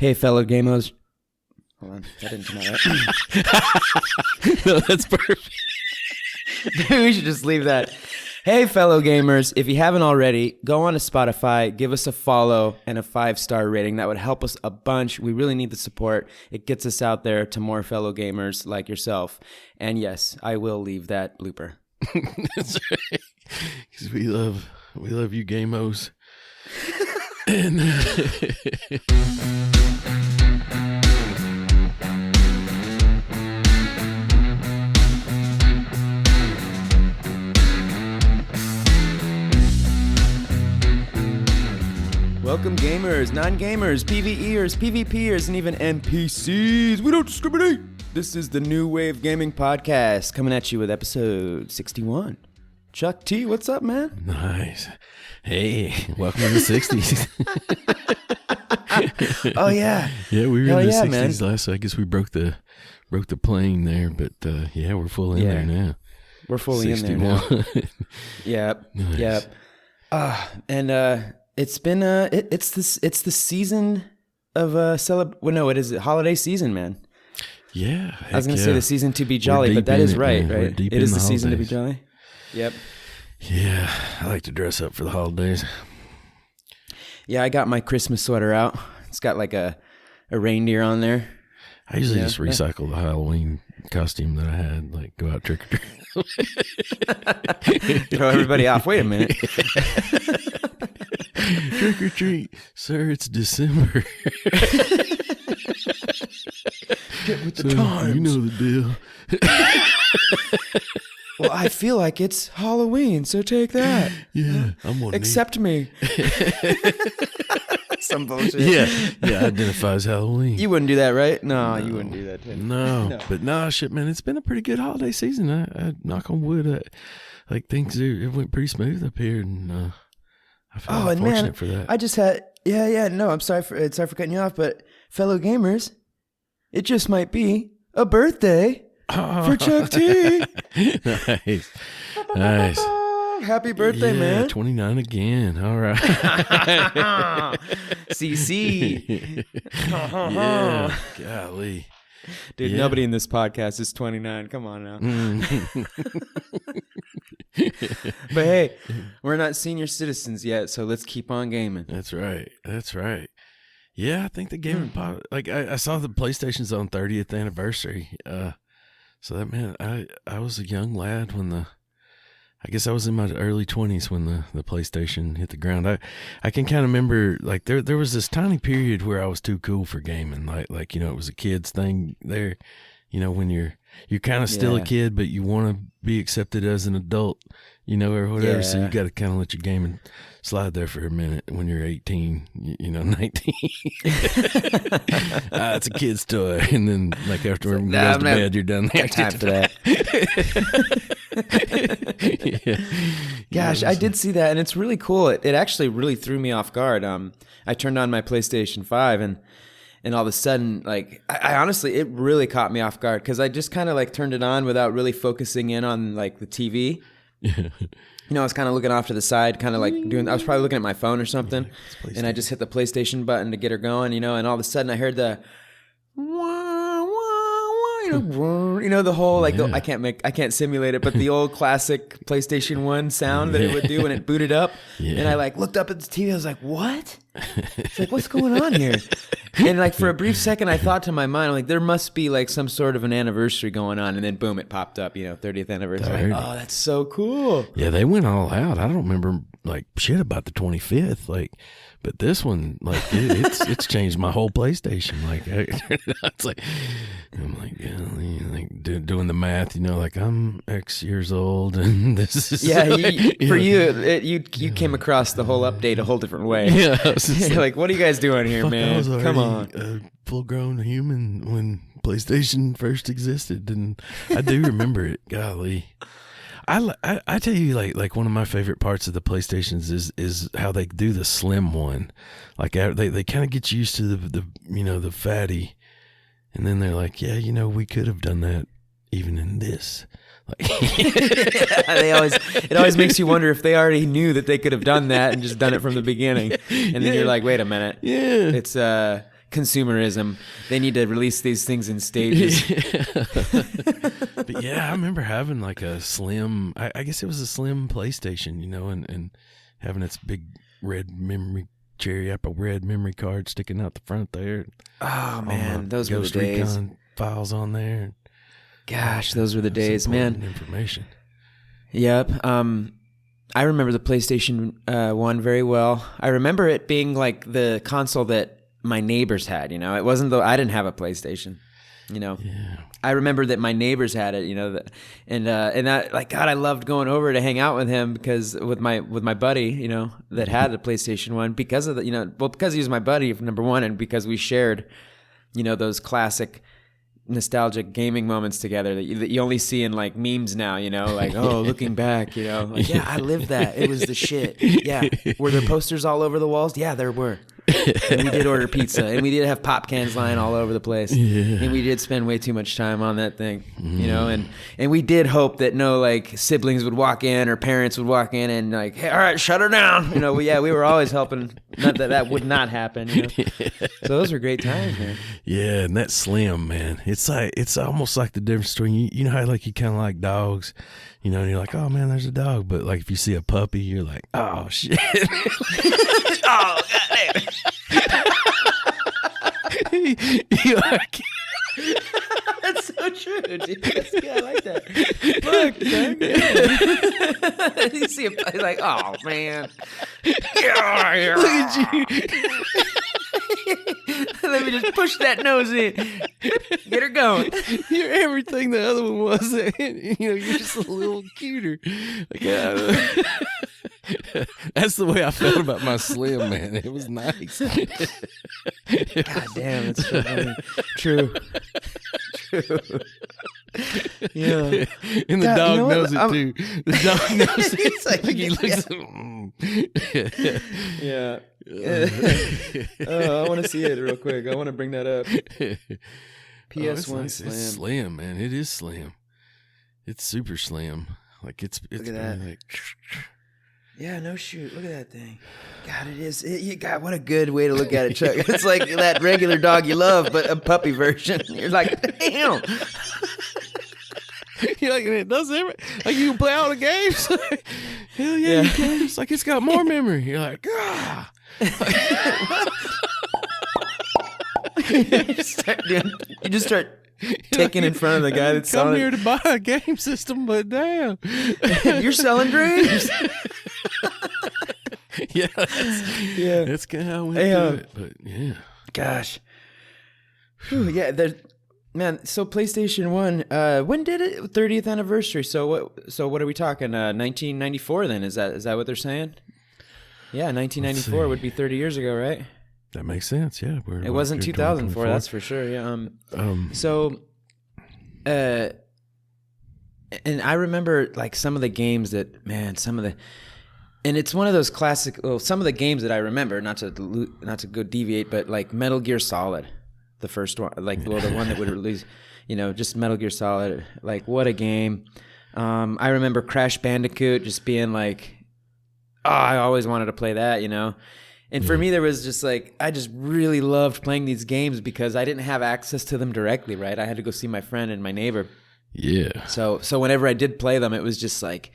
Hey, fellow gamers. Hold on, that didn't come out right. No, that's perfect. Maybe we should just leave that. Hey, fellow gamers, if you haven't already, go on to Spotify, give us a follow and a 5-star rating. That would help us a bunch. We really need the support. It gets us out there to more fellow gamers like yourself. And yes, I will leave that blooper. That's right. Because we love you gamos. And welcome gamers, non-gamers, PvEers, PvPers, and even NPCs. We don't discriminate. This is the New Wave Gaming Podcast coming at you with episode 61. Chuck T, what's up, man? nice. Hey, welcome to the 60s. Oh, yeah. Yeah, we were Hell in the yeah, 60s man. last, so I guess we broke the plane there, but yeah, we're full in there now. We're fully in there now. 61. Yep, Nice. yep. And it's been it's the season of it is holiday season, man. Yeah. I was gonna heck say yeah. the season to be jolly, but that deep is in it, right, man. We're right? deep It in is the the season to be holidays. jolly. Yep. Yeah, I like to dress up for the holidays. Yeah, I got my Christmas sweater out. It's got like a reindeer on there. I usually Yeah. just recycle the Halloween costume that I had, like go out trick or treat. Throw everybody off. Wait a minute. Trick or treat, sir. It's December. Get with the So, times. you know the deal. Well, I feel like it's Halloween, so take that. Yeah, I'm gonna Accept me. Some bullshit. Yeah, identifies Halloween. You wouldn't do that, right? No, you wouldn't do that. No, but nah, shit, man. It's been a pretty good holiday season. I knock on wood. Like things, it went pretty smooth up here, and I feel Oh, and fortunate man, for that. I just had no, I'm sorry for cutting you off, but fellow gamers, it just might be a birthday for Chuck T. Nice, nice. Happy birthday, Yeah, man. 29 again. All right. CC. Yeah, golly. Dude, Yeah. nobody in this podcast is 29. Come on now. But hey, we're not senior citizens yet, so let's keep on gaming. That's right. That's right. Yeah, I think the gaming pod, like I saw the PlayStation's on 30th anniversary. So that man, I was a young lad when I guess I was in my early 20s when the PlayStation hit the ground. I can kind of remember like there was this tiny period where I was too cool for gaming. Like it was a kid's thing there. When you're kind of still a Yeah. kid, but you want to be accepted as an adult, or whatever. So Yeah. you got to kind of let your gaming slide there for a minute when you're 18, 19. It's a kid's toy. And then like after everyone goes to bed, you're done. Got time for that. Gosh, I did see that, and it's really cool. It actually really threw me off guard. I turned on my PlayStation 5, and all of a sudden, like, I honestly, it really caught me off guard because I just kind of like turned it on without really focusing in on like the TV. Yeah. I was kind of looking off to the side, kind of like I was probably looking at my phone or something, and I just hit the PlayStation button to get her going, and all of a sudden I heard the wah, wah, wah, the whole like I can't simulate it, but the old classic PlayStation 1 sound that it would do when it booted up. Yeah. And I like looked up at the TV, I was like, what? It's like, what's going on here? And like for a brief second I thought to my mind, I'm like, there must be like some sort of an anniversary going on, and then boom, it popped up, 30th anniversary. Like, oh, that's so cool. Yeah, they went all out. I don't remember like shit about the 25th, like, but this one, like, dude, it's changed my whole PlayStation. Like, it's like I'm like, doing the math, like I'm X years old, and this is you came across the whole update a whole different way. Yeah, I was just You're like, what are you guys doing here, I man? was already Come on. a full-grown human when PlayStation first existed, and I do remember it. Golly. I tell you, like one of my favorite parts of the PlayStations is how they do the slim one. Like they kind of get used to the fatty, and then they're like, yeah, we could have done that even in this. Like, it always makes you wonder if they already knew that they could have done that and just done it from the beginning, and then you're like, wait a minute, yeah, it's consumerism. They need to release these things in stages. But yeah, I remember having like a slim, I guess it was a slim PlayStation, you know, and having its big cherry apple red memory card sticking out the front there. Oh man, those were the Ghost days. Recon files on there. Gosh, those were the days, man. Information. Yep. I remember the PlayStation 1 very well. I remember it being like the console that my neighbors had, you know. It wasn't though I didn't have a PlayStation, you know. Yeah. I remember that my neighbors had it, you know, and that, like, God, I loved going over to hang out with him because with my buddy, you know, that had a PlayStation 1 because of the, you know, well, because he was my buddy, number one, and because we shared, you know, those classic nostalgic gaming moments together that you only see in like memes now, you know, like, oh, looking back, you know, like, yeah, I lived that. It was the shit. Yeah. Were there posters all over the walls? Yeah, there were. And we did order pizza, and we did have pop cans lying all over the place. Yeah. And we did spend way too much time on that thing, you know, and we did hope that no like siblings would walk in or parents would walk in and like, hey, all right, shut her down. You know, we were always helping. Not that would not happen. You know? So those were great times, man. Yeah, and that slim, man. It's almost like the difference between you know how like you kind of like dogs, you know, and you're like, oh man, there's a dog, but like if you see a puppy, you're like, oh shit. Oh, goddamn. You're like, That's so true, dude. Yeah, I like that. Fuck, dang. You see a like, oh man. Get out of here. look at you. Let me just push that nose in. Get her going. You're everything the other one was. You know, you're just a little cuter. Like, that's the way I felt about my slim, man. It was nice. God damn, that's so funny. True. Yeah. And the God, dog you know what? knows it too. The dog knows it. It's like, He looks yeah. Oh, I want to see it real quick. I want to bring that up. PS1 it's Slim. It's slim, man. It is slim. It's super slim. Like it's Look at that. like, Yeah, no shoot. Look at that thing. God, it is. God, what a good way to look at it, Chuck. It's like that regular dog you love, but a puppy version. You're like, damn. You're like, it does everything. Like you can play all the games. Hell yeah, you can. It's like it's got more memory. You're like, ah. You just start ticking in front of the guy that's come selling here to buy a game system, but damn, You're selling dreams. yeah, Yeah. that's kind of how we Hey, do it. But yeah, Gosh. Whew, yeah, man, so PlayStation 1, when did it? 30th anniversary. So what are we talking? 1994 then? Is that what they're saying? Yeah, 1994 would be 30 years ago, right? that makes sense. Yeah, It wasn't 2004, that's for sure. Yeah. So and I remember like some of the games that, man, and it's one of those classic. Well, some of the games that I remember, not to go deviate, but like Metal Gear Solid, the first one, like the one that would release, you know, just Metal Gear Solid. Like what a game! I remember Crash Bandicoot just being like, oh, I always wanted to play that, you know. And for me, there was just like, I just really loved playing these games because I didn't have access to them directly, right? I had to go see my friend and my neighbor. Yeah. So whenever I did play them, it was just like,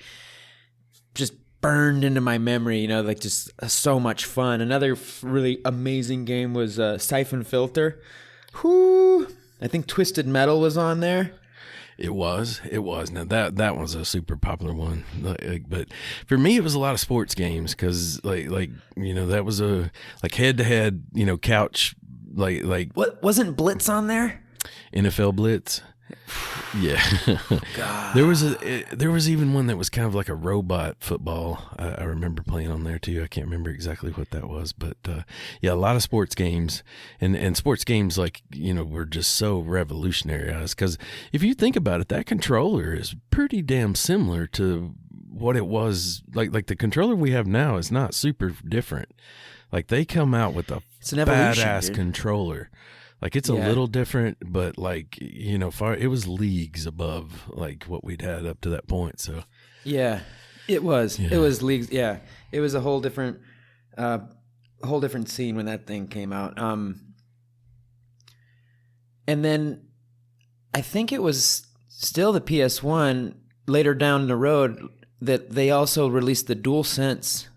just burned into my memory, you know, like just so much fun. Another really amazing game was Siphon Filter. Whoo! I think Twisted Metal was on there. It was. Now that was a super popular one. But for me, it was a lot of sports games because like you know that was a like head to head, you know, couch like What wasn't Blitz on there? NFL Blitz. Yeah. God. There was even one that was kind of like a robot football. I remember playing on there too. I can't remember exactly what that was, but yeah, a lot of sports games and sports games like, you know, were just so revolutionary because if you think about it, that controller is pretty damn similar to what it was like the controller we have now is not super different. Like they come out with a It's an evolution, badass dude. controller. Like it's a little different, but like, you know, it was leagues above like what we'd had up to that point. So Yeah, it was. Yeah. It was leagues. Yeah, it was a whole different scene when that thing came out. And then I think it was still the PS1 later down the road that they also released the DualSense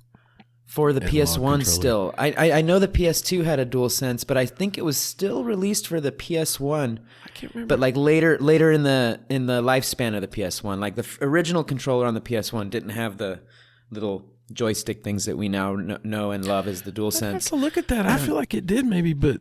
for the PS1 still. I know the PS2 had a DualSense, but I think it was still released for the PS1. I can't remember. But like later in the lifespan of the PS1, like the original controller on the PS1 didn't have the little joystick things that we now know and love as the DualSense. I have to look at that. I feel like it did maybe, but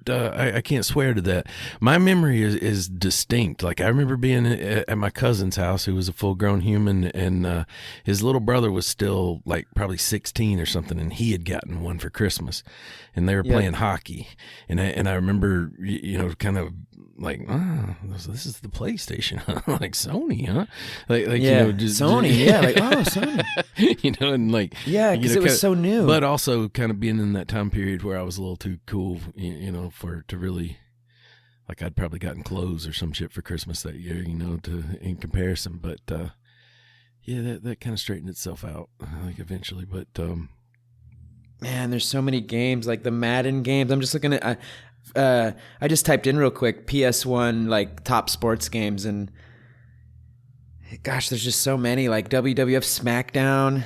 I can't swear to that. My memory is distinct. Like I remember being at my cousin's house, who was a full-grown human, and his little brother was still like probably 16 or something, and he had gotten one for Christmas, and they were playing hockey, and I remember kind of like, this is the PlayStation, like Sony, huh? Like just Sony, like Sony, and like because it was so new, but also kind of being in that time period where I was a little too cool, to really, like I'd probably gotten clothes or some shit for Christmas that year, in comparison, but that kind of straightened itself out, like eventually, but man, there's so many games, like the Madden games. I'm just looking at. I just typed in real quick PS1 like top sports games, and gosh, there's just so many, like WWF SmackDown,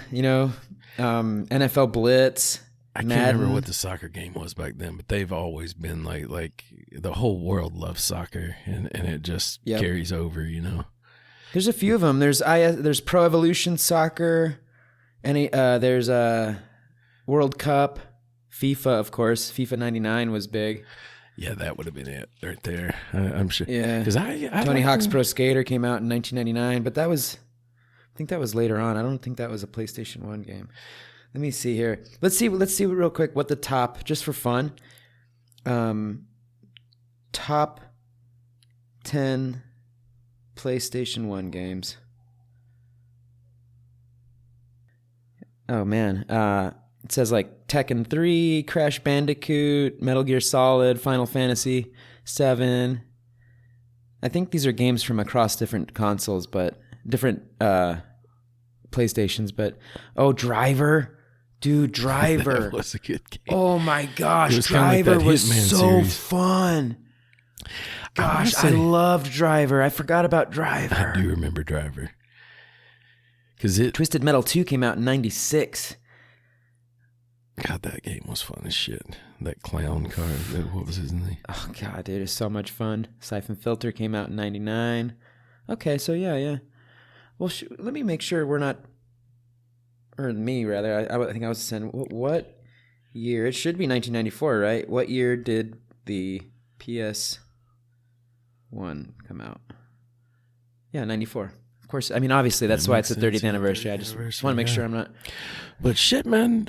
NFL Blitz. I can't remember what the soccer game was back then, but they've always been like the whole world loves soccer, and it just carries over, There's a few of them. There's Pro Evolution Soccer, and there's World Cup, FIFA, of course. FIFA 99 was big. Yeah, that would have been it right there. I'm sure. Yeah, because Tony Hawk's Pro Skater came out in 1999, but I think that was later on. I don't think that was a PlayStation 1 game. Let me see here. Let's see real quick what the top, just for fun, top 10 PlayStation 1 games. Oh man, it says like Tekken 3, Crash Bandicoot, Metal Gear Solid, Final Fantasy 7. I think these are games from across different consoles, but different PlayStations. But Driver, dude, Driver. That was a good game. Oh my gosh, Driver was so fun. Gosh, I loved Driver. I forgot about Driver. I do remember Driver. Twisted Metal 2 came out in 96. God, that game was fun as shit. That clown car. What was his name? Oh, God, dude, it's so much fun. Siphon Filter came out in 99. Okay, so yeah. Well, let me make sure we're not... Or me, rather. I think I was saying, what year? It should be 1994, right? What year did the PS1 come out? Yeah, 94. Of course, I mean, obviously, that's why it's the 30th anniversary. I just want to make sure I'm not... But shit, man,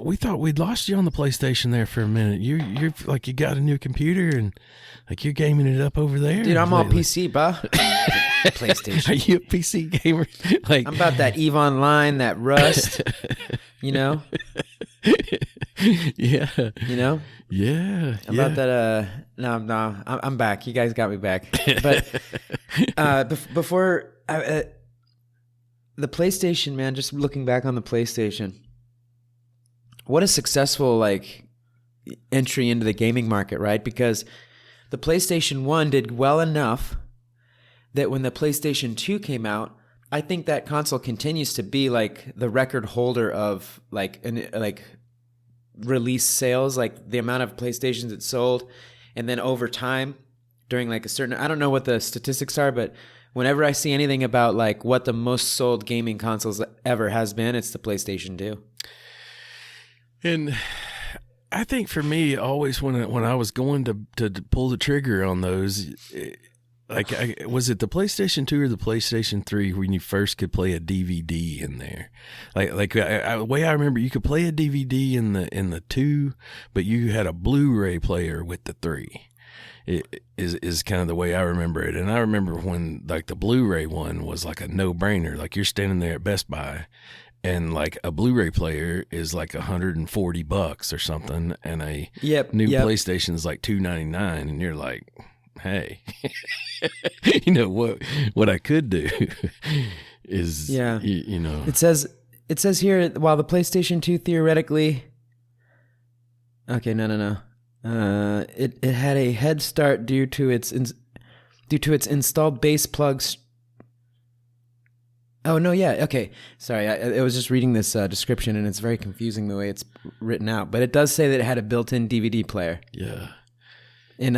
we thought we'd lost you on the PlayStation there for a minute. You're like, you got a new computer and like you're gaming it up over there. Dude, I'm all PC, bro. PlayStation. Are you a PC gamer? Like, I'm about that EVE Online, that Rust, Yeah. Yeah. I'm about that. No, I'm back. You guys got me back. But before the PlayStation, man, just looking back on the PlayStation, what a successful entry into the gaming market, right? Because the PlayStation 1 did well enough that when the PlayStation 2 came out, I think that console continues to be like the record holder of release sales, like the amount of PlayStations it sold. And then over time, during like a certain, I don't know what the statistics are, but whenever I see anything about like what the most sold gaming consoles ever has been, it's the PlayStation 2. And I think for me, always when I was going to pull the trigger on those, was it the PlayStation 2 or the PlayStation 3 when you first could play a DVD in there? The way I remember, you could play a DVD in the 2, but you had a Blu-ray player with the 3. It is kind of the way I remember it. And I remember when like the Blu-ray one was like a no-brainer. Like you're standing there at Best Buy and like a Blu-ray player is like $140 or something, and a new PlayStation is like $299, and you're like, hey, you know what I could do is It says here, while the PlayStation 2 theoretically, okay, no. It had a head start due to its installed base plugs. Oh no, yeah, okay. Sorry, I was just reading this description, and it's very confusing the way it's written out. But it does say that it had a built-in DVD player. Yeah. In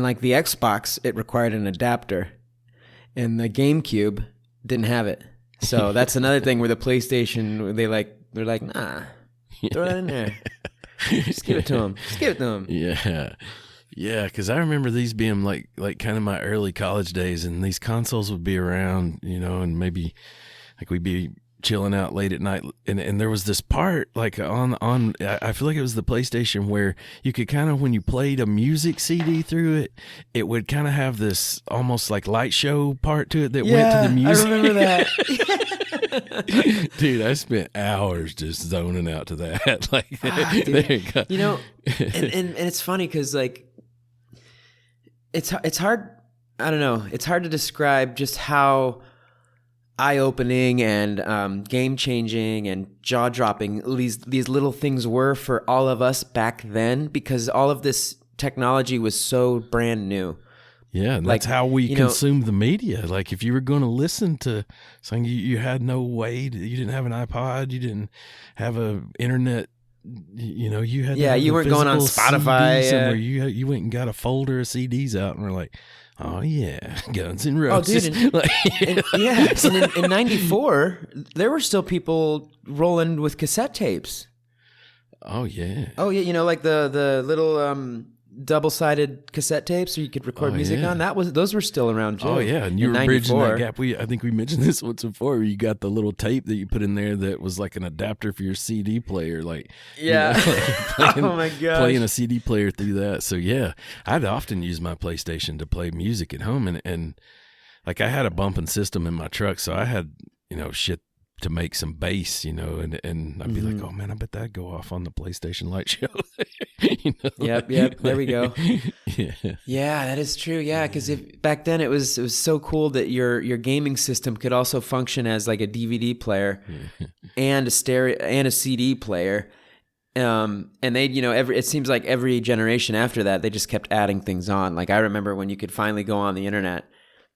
like the Xbox, it required an adapter, and the GameCube didn't have it. So that's another thing where the PlayStation they're like, nah, throw it in there. Just give it to them. Just give it to them. Yeah. Yeah, because I remember these being like kind of my early college days, and these consoles would be around, and maybe like we'd be chilling out late at night, and there was this part like on I feel like it was the PlayStation where you could kind of, when you played a music CD through it, it would kind of have this almost like light show part to it that went to the music. I remember that. Dude, I spent hours just zoning out to that. Like, dude, there you go. And it's funny because like it's hard. I don't know. It's hard to describe just how eye-opening and game-changing and jaw-dropping these little things were for all of us back then, because all of this technology was so brand new. Yeah, and that's how we consumed the media. Like, if you were going to listen to something, you had no way. You didn't have an iPod. You didn't have a internet. You had you weren't going on Spotify somewhere. You went and got a folder of CDs out, and we're like, oh yeah, Guns N' Roses. Oh, dude, in '94, there were still people rolling with cassette tapes. Oh yeah. Oh yeah, like the little double-sided cassette tapes so you could record music on. Those were still around, Joe. Oh yeah, and you were bridging that gap. I think we mentioned this once before, where you got the little tape that you put in there that was like an adapter for your CD player. Like, oh my gosh, playing a CD player through that. So yeah, I'd often use my PlayStation to play music at home, and like I had a bumping system in my truck, so I had shit to make some bass, and I'd be like, oh man, I bet that'd go off on the PlayStation light show. Yep, there we go. Yeah, that is true. Yeah, because back then it was so cool that your gaming system could also function as like a DVD player and a stereo and a CD player. And they, it seems like every generation after that, they just kept adding things on. Like I remember when you could finally go on the internet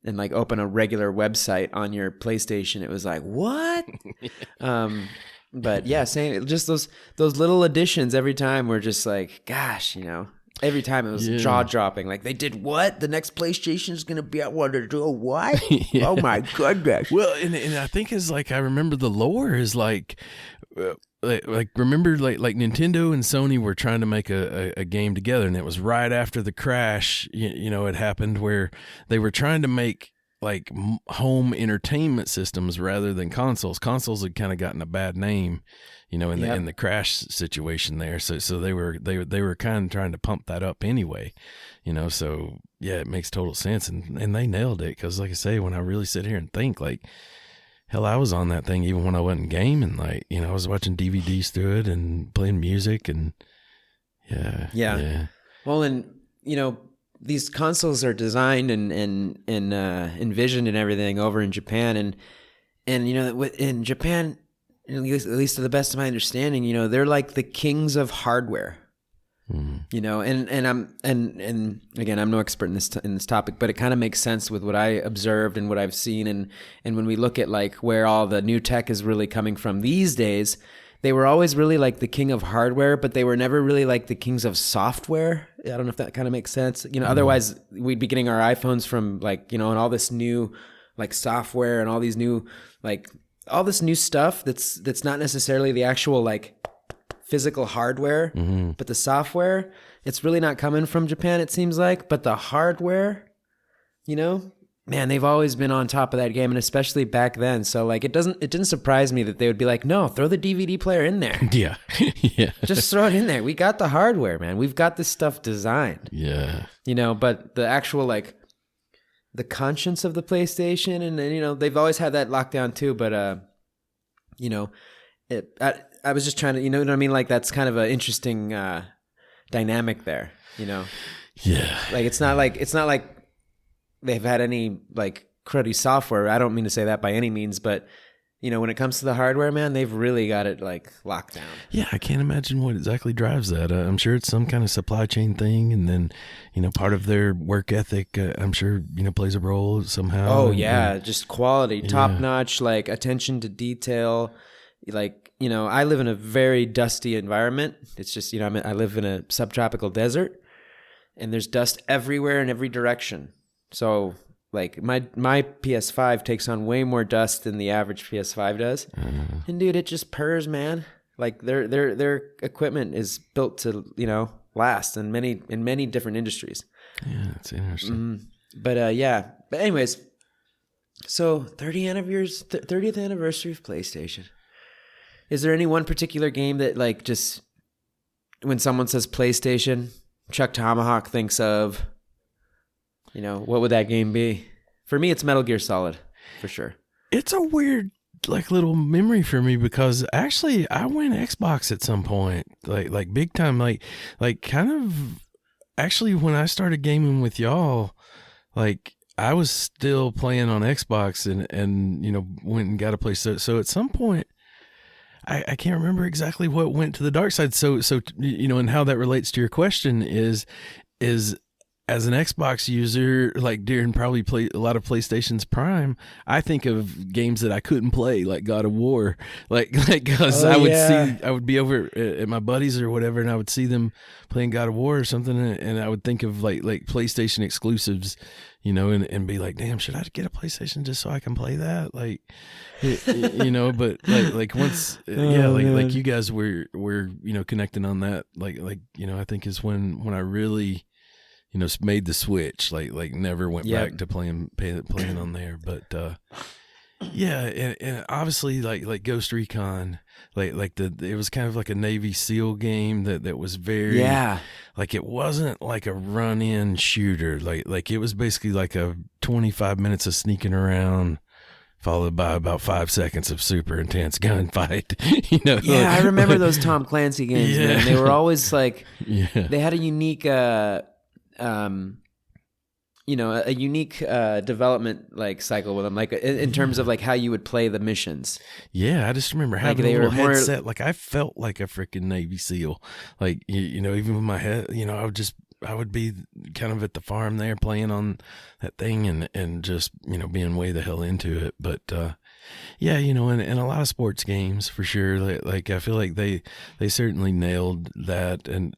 and like open a regular website on your PlayStation, it was like, what? But yeah, same. Just those little additions every time were just like, gosh, every time it was jaw dropping. Like they did what? The next PlayStation is gonna be able to do what? Oh my goodness. Well, and I think it's like, I remember the lore is like. Remember like Nintendo and Sony were trying to make a game together, and it was right after the crash it happened, where they were trying to make like home entertainment systems rather than consoles. Consoles had kind of gotten a bad name in the crash situation there, so they were kind of trying to pump that up anyway, so yeah, it makes total sense, and they nailed it, because like I say, when I really sit here and think, like, hell, I was on that thing even when I wasn't gaming. Like, I was watching DVDs through it and playing music, and yeah. Well, and these consoles are designed and envisioned and everything over in Japan, and in Japan, at least to the best of my understanding, they're like the kings of hardware. And again, I'm no expert in this topic, but it kind of makes sense with what I observed and what I've seen, and when we look at like where all the new tech is really coming from these days, they were always really like the king of hardware, but they were never really like the kings of software. I don't know if that kind of makes sense. Otherwise we'd be getting our iPhones from like and all this new like software and all these new like all this new stuff that's not necessarily the actual like physical hardware, but the software, it's really not coming from Japan, it seems like. But the hardware, man, they've always been on top of that game, and especially back then. So like, it didn't surprise me that they would be like, no, throw the DVD player in there. Yeah. Just throw it in there. We got the hardware, man. We've got this stuff designed. Yeah. But the actual like the conscience of the PlayStation, and then they've always had that lockdown too. But I was just trying to, you know what I mean? Like, that's kind of an interesting dynamic there, Yeah. Like, it's not like they've had any like cruddy software. I don't mean to say that by any means, but when it comes to the hardware, man, they've really got it like locked down. Yeah, I can't imagine what exactly drives that. I'm sure it's some kind of supply chain thing, and then part of their work ethic. I'm sure plays a role somehow. Oh yeah, just quality, top notch, like attention to detail. Like I live in a very dusty environment. It's just I live in a subtropical desert, and there's dust everywhere in every direction. So like my PS5 takes on way more dust than the average PS5 does, and dude, it just purrs, man. Like their equipment is built to last in many different industries. Yeah, that's interesting. But anyways, so 30th anniversary of PlayStation. Is there any one particular game that like just when someone says PlayStation, ChukTomahawk thinks of? What would that game be? For me, it's Metal Gear Solid, for sure. It's a weird, like, little memory for me because actually I went Xbox at some point, like big time, like kind of. Actually, when I started gaming with y'all, like I was still playing on Xbox and went and got a place. So at some point, I can't remember exactly what went to the dark side. So and how that relates to your question is as an Xbox user, like during probably a lot of PlayStation's prime, I think of games that I couldn't play, like God of War, like because I would be over at my buddies or whatever, and I would see them playing God of War or something, and I would think of like PlayStation exclusives, and be like, damn, should I get a PlayStation just so I can play that, but like once, like you guys were connecting on that, I think is when I really made the switch, like never went back to playing on there. But and obviously like Ghost Recon, it was kind of like a Navy SEAL game that was very like it wasn't like a run-in shooter, like it was basically like a 25 minutes of sneaking around followed by about 5 seconds of super intense gunfight. I remember those Tom Clancy games, man. They were always like they had a unique a unique development like cycle with them, like in terms of like how you would play the missions. Yeah, I just remember having a little headset. Like I felt like a freaking Navy SEAL. Like even with my head, I would be kind of at the farm there playing on that thing and just being way the hell into it. But and a lot of sports games for sure. Like I feel like they certainly nailed that and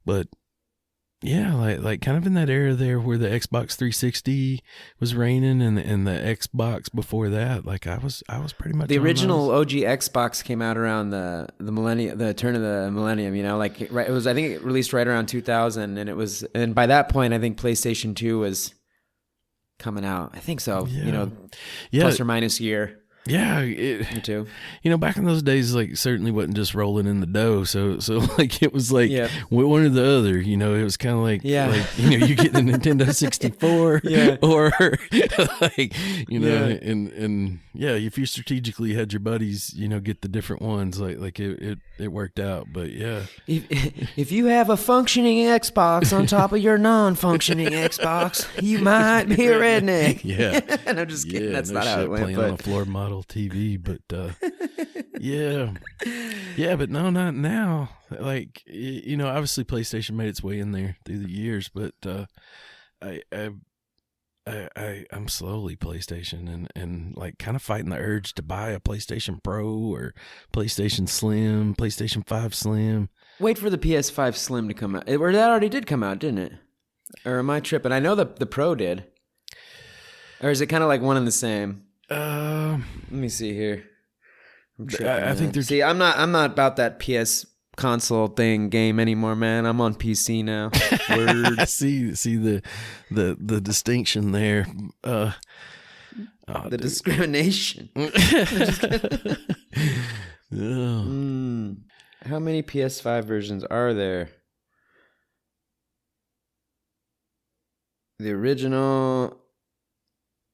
but. Yeah, like kind of in that era there where the Xbox 360 was reigning and the Xbox before that, like I was pretty much the original OG Xbox came out around the millennium, the turn of the millennium. It was, I think it released right around 2000, and by that point I think PlayStation 2 was coming out. I think so. Plus or minus year. Yeah, me too. Back in those days, like certainly wasn't just rolling in the dough. So like it was like one or the other. It was kind of like you get the Nintendo 64, or like and if you strategically had your buddies, get the different ones. Like it worked out. But if you have a functioning Xbox on top of your non-functioning Xbox, you might be a redneck. Yeah, and I'm just kidding. That's not how it went. Playing on a floor model TV, but but no, not now. Like obviously PlayStation made its way in there through the years, but I'm slowly PlayStation and like kind of fighting the urge to buy a PlayStation Pro or PlayStation Slim, PlayStation 5 Slim. Wait for the PS5 Slim to come out. Or that already did come out, didn't it? Or am I tripping? I know the Pro did. Or is it kind of like one and the same? Let me see here. I think there's. See, I'm not about that PS console game anymore, man. I'm on PC now. Word. I see the distinction there. The discrimination. How many PS5 versions are there? The original.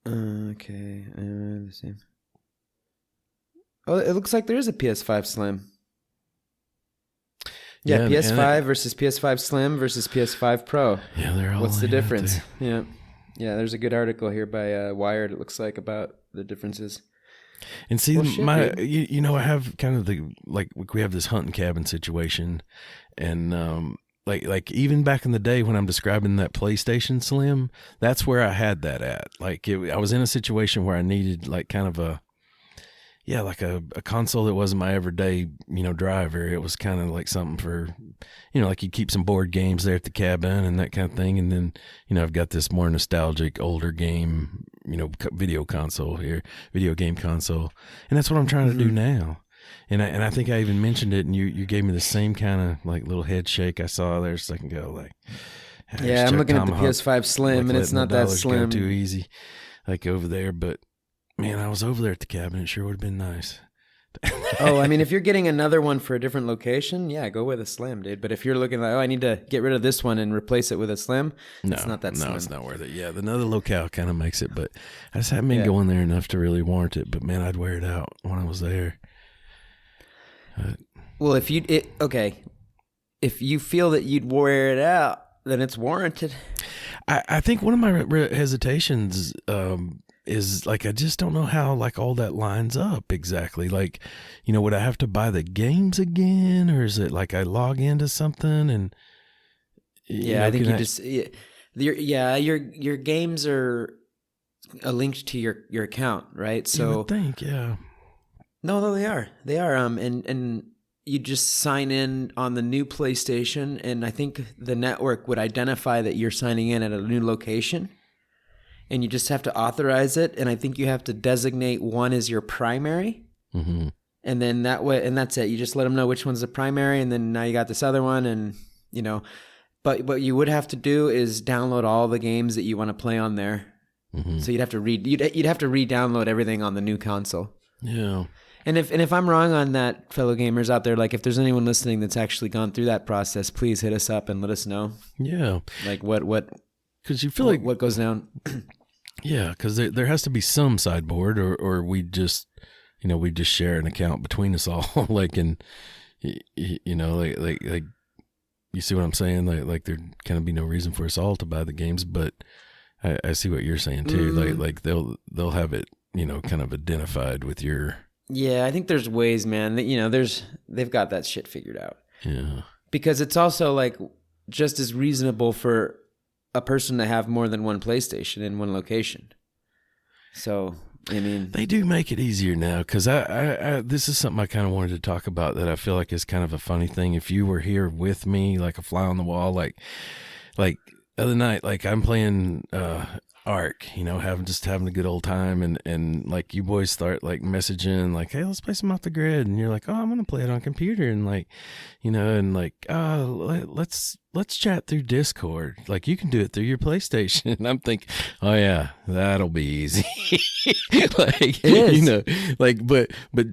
Okay, the same. Oh, it looks like there is a PS5 Slim. Yeah, PS5 versus PS5 Slim versus PS5 Pro. Yeah, they're all. What's the difference? Yeah. There's a good article here by Wired. It looks like about the differences. And see, Well, shit, dude. you know, I have kind of we have this hunting cabin situation, and like even back in the day when I'm describing that PlayStation Slim, that's where I had that at. Like I was in a situation where I needed like kind of a console that wasn't my everyday, driver. It was kind of like something for, like you keep some board games there at the cabin and that kind of thing. And then, I've got this more nostalgic older game, video game console. And that's what I'm trying to do now. And I think I even mentioned it, and you gave me the same kind of like little head shake I saw there a second ago. Like, yeah, I'm looking at the PS5 Slim, and it's not that slim. Too easy, like over there. But man, I was over there at the cabin. It sure would have been nice. Oh, I mean, if you're getting another one for a different location, yeah, go with a Slim, dude. But if you're looking like, I need to get rid of this one and replace it with a Slim, it's not that slim. No, it's not worth it. Yeah, another locale kind of makes it, but I just haven't been going there enough to really warrant it. But man, I'd wear it out when I was there. Well, if you feel that you'd wear it out, then it's warranted. I think one of my hesitations is like, I just don't know how like all that lines up exactly. Like, would I have to buy the games again, or is it like I log into something and I think your games are linked to your account, right? So I think No, they are. They are. And you just sign in on the new PlayStation, and I think the network would identify that you're signing in at a new location, and you just have to authorize it. And I think you have to designate one as your primary, and then that way, and that's it. You just let them know which one's the primary, and then now you got this other one, and But what you would have to do is download all the games that you want to play on there. So you'd have to re-download everything on the new console. Yeah. And if I'm wrong on that, fellow gamers out there, like if there's anyone listening that's actually gone through that process, please hit us up and let us know. Yeah. Like what because you feel like what goes down. Yeah, because there has to be some sideboard, or we just we just share an account between us all. Like, and like you see what I'm saying? Like there'd kind of be no reason for us all to buy the games, but I see what you're saying too. Like they'll have it kind of identified with your. Yeah, I think there's ways, man. That they've got that shit figured out. Yeah. Because it's also like just as reasonable for a person to have more than one PlayStation in one location. So, I mean, they do make it easier now, because I this is something I kind of wanted to talk about that I feel like is kind of a funny thing. If you were here with me, like a fly on the wall, like other night, like I'm playing Ark, having a good old time, and like you boys start like messaging like, hey, let's play some Off the Grid, and you're like, oh, I'm gonna play it on computer, and like let's chat through Discord, like you can do it through your PlayStation. And I'm thinking, oh yeah, that'll be easy. Like, it is. But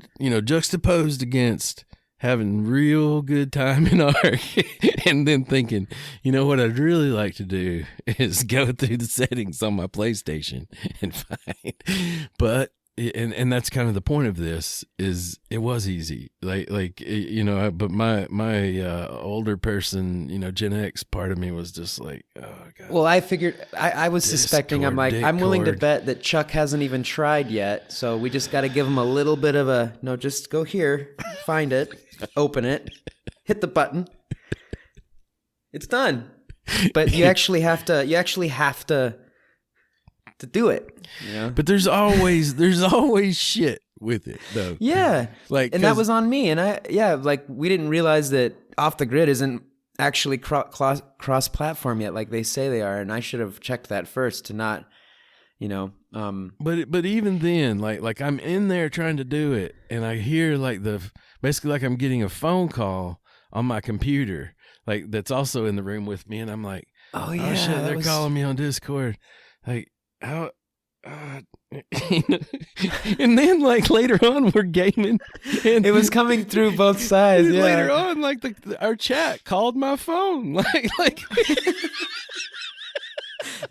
juxtaposed against having real good time in Ark, and then thinking, what I'd really like to do is go through the settings on my PlayStation and find. But and that's kind of the point of this, is it was easy, but my older person, Gen X part of me was just like, oh god. Well, I figured I was suspecting. I'm like, I'm willing to bet that Chuck hasn't even tried yet, so we just got to give him a little bit of a no. Just go here, find it, open it, hit the button. It's done. But you actually have to do it. But there's always shit with it though. Yeah. And that was on me. And we didn't realize that Off the Grid isn't actually cross-platform yet, like they say they are. And I should have checked that first to not, But even then, like I'm in there trying to do it, and I hear basically like I'm getting a phone call on my computer, like that's also in the room with me, and I'm like, oh yeah, shit, they're calling me on Discord, like how. And then like later on we're gaming, and it was coming through both sides. Yeah. Later on, like our chat called my phone, like.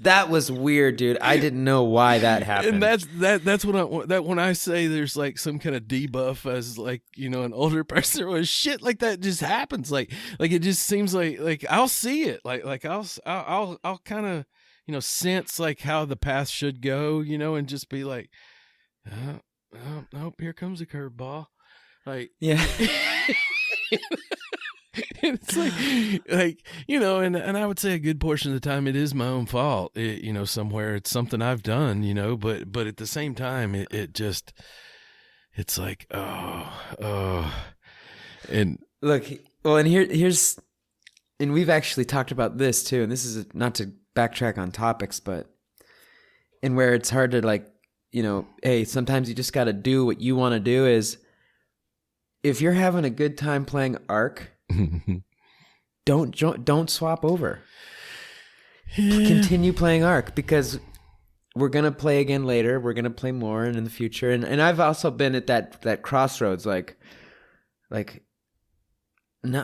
That was weird, dude. I didn't know why that happened. And that's when I say there's like some kind of debuff as like, an older person, or shit like that just happens. Like it just seems like I'll see it. Like I'll kind of, sense like how the path should go, and just be like, oh, nope, here comes a curveball. Like, Yeah. it's like and I would say a good portion of the time it is my own fault. Somewhere it's something I've done, but at the same time it just, it's like, and Look, well, and here's, and we've actually talked about this too, and this is not to backtrack on topics, but and where it's hard to like, hey, sometimes you just got to do what you want to do. Is if you're having a good time playing Ark, don't swap over. Yeah. Continue playing Ark, because we're gonna play again later. We're gonna play more and in the future. And I've also been at that crossroads, like no,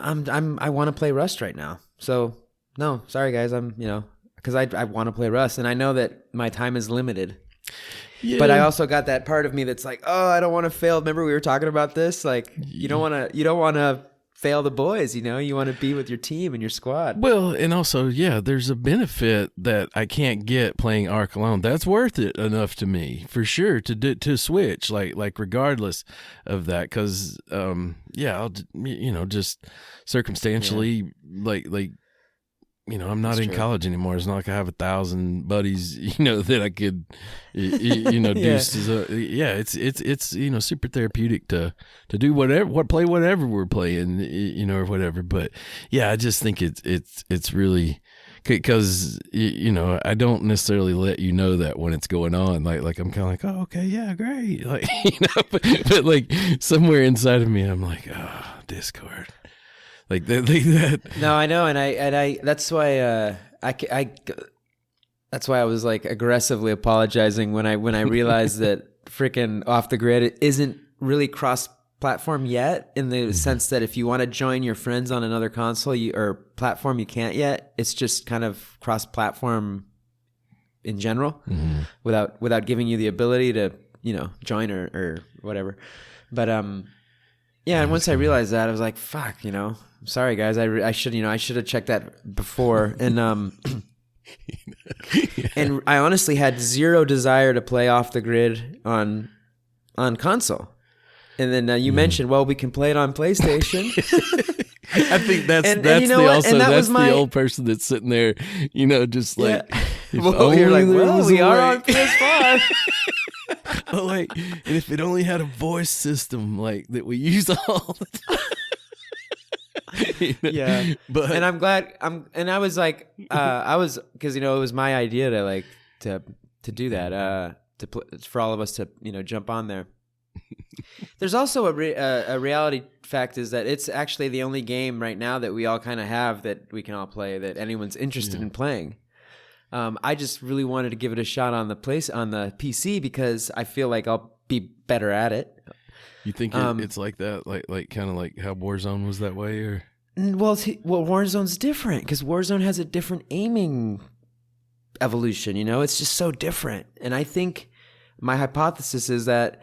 I want to play Rust right now. So no, sorry guys, because I want to play Rust, and I know that my time is limited. Yeah. But I also got that part of me that's like, oh, I don't want to fail. Remember we were talking about this? Like, you don't want to fail the boys, you want to be with your team and your squad. Well, and also, yeah, there's a benefit that I can't get playing Ark alone. That's worth it enough to me, for sure, to switch, like regardless of that, because I'll just circumstantially, like I'm not in college anymore. It's not like I have 1,000 buddies, that I could, do. Yeah, it's super therapeutic to do play whatever we're playing, or whatever. But yeah, I just think it's really, because I don't necessarily let you know that when it's going on. Like I'm kind of like, oh, okay, yeah, great, like but like somewhere inside of me, I'm like, oh, Discord. Like that. No, I know, and I that's why that's why I was like aggressively apologizing when I realized that freaking Off the Grid isn't really cross-platform yet, in the sense that if you want to join your friends on another console or platform, you can't yet. It's just kind of cross-platform in general, without giving you the ability to join or whatever. But yeah, and once I realized that, I was like, fuck, I'm sorry guys, I should have checked that before. And and I honestly had zero desire to play Off the Grid on console. And then you mentioned, well, we can play it on PlayStation. I think that's the old person that's sitting there, just like, well, you're like, well, we are on PS5. Oh, wait, and if it only had a voice system like that we use all the time. Yeah, but and I'm glad and I was like, because it was my idea to do that, for all of us to jump on there. There's also a reality fact is that it's actually the only game right now that we all kind of have that we can all play, that anyone's interested in playing. I just really wanted to give it a shot on the PC, because I feel like I'll be better at it. You think it's like that, like kind of like how Warzone was that way, or? Well, Warzone's different, because Warzone has a different aiming evolution. It's just so different, and I think my hypothesis is that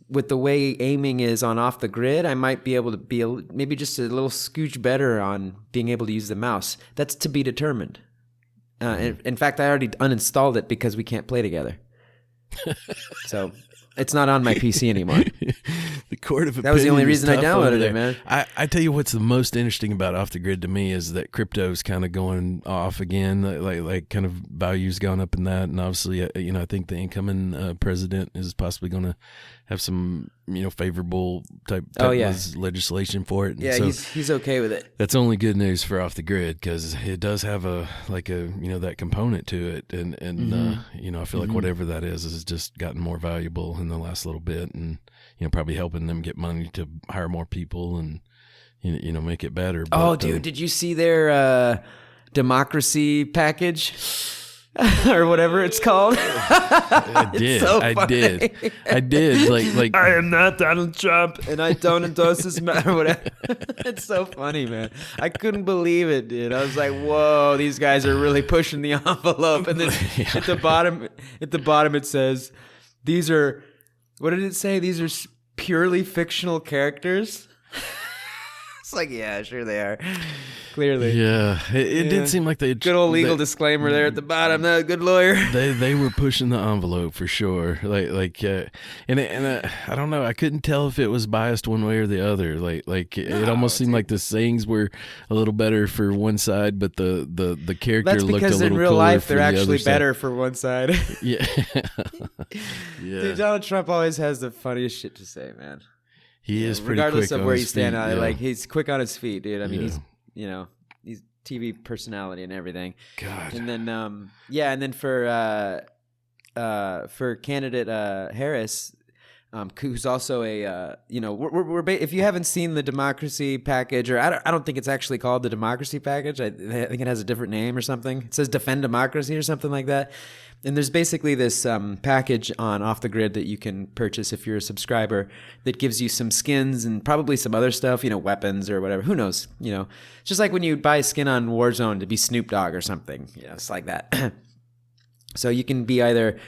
with the way aiming is on Off the Grid, I might be able to be maybe just a little scooch better on being able to use the mouse. That's to be determined. In fact, I already uninstalled it because we can't play together. So it's not on my PC anymore. The court of opinion. That was the only reason I downloaded it, man. I tell you what's the most interesting about Off the Grid to me is that crypto's kind of going off again. Like kind of value's gone up in that, and obviously, I think the incoming president is possibly going to have some favorable type legislation for it. And yeah, so he's okay with it. That's only good news for Off the Grid, because it does have that component to it, and I feel like whatever that is has just gotten more valuable in the last little bit, and probably helping them get money to hire more people and make it better. But, dude, did you see their democracy package? Or whatever it's called. I did. So I did. Like I am not Donald Trump, and I don't endorse this man, or whatever. It's so funny, man. I couldn't believe it, dude. I was like, whoa, these guys are really pushing the envelope. And then at the bottom it says, these are, what did it say? These are purely fictional characters. It's like, yeah, sure they are. Clearly. Yeah. It did seem like they... Good old legal disclaimer there at the bottom. Not a good lawyer. They were pushing the envelope for sure. I don't know. I couldn't tell if it was biased one way or the other. It almost seemed like the sayings were a little better for one side, but the character That's looked a little cooler. Because in real life, they're the actually other better side. for one side. Yeah. Dude, Donald Trump always has the funniest shit to say, man. He is pretty regardless quick of on where his you stand feet, on it. yeah. Like, he's quick on his feet, dude. I mean, Yeah. he's TV personality and everything. God. And then and then for candidate Harris, who's also a if you haven't seen the democracy package, or I don't think it's actually called the democracy package. I think it has a different name or something. It says defend democracy or something like that. And there's basically this package on Off the Grid that you can purchase if you're a subscriber that gives you some skins and probably some other stuff, weapons or whatever. Who knows? It's just like when you buy a skin on Warzone to be Snoop Dogg or something. It's like that. So you can be either,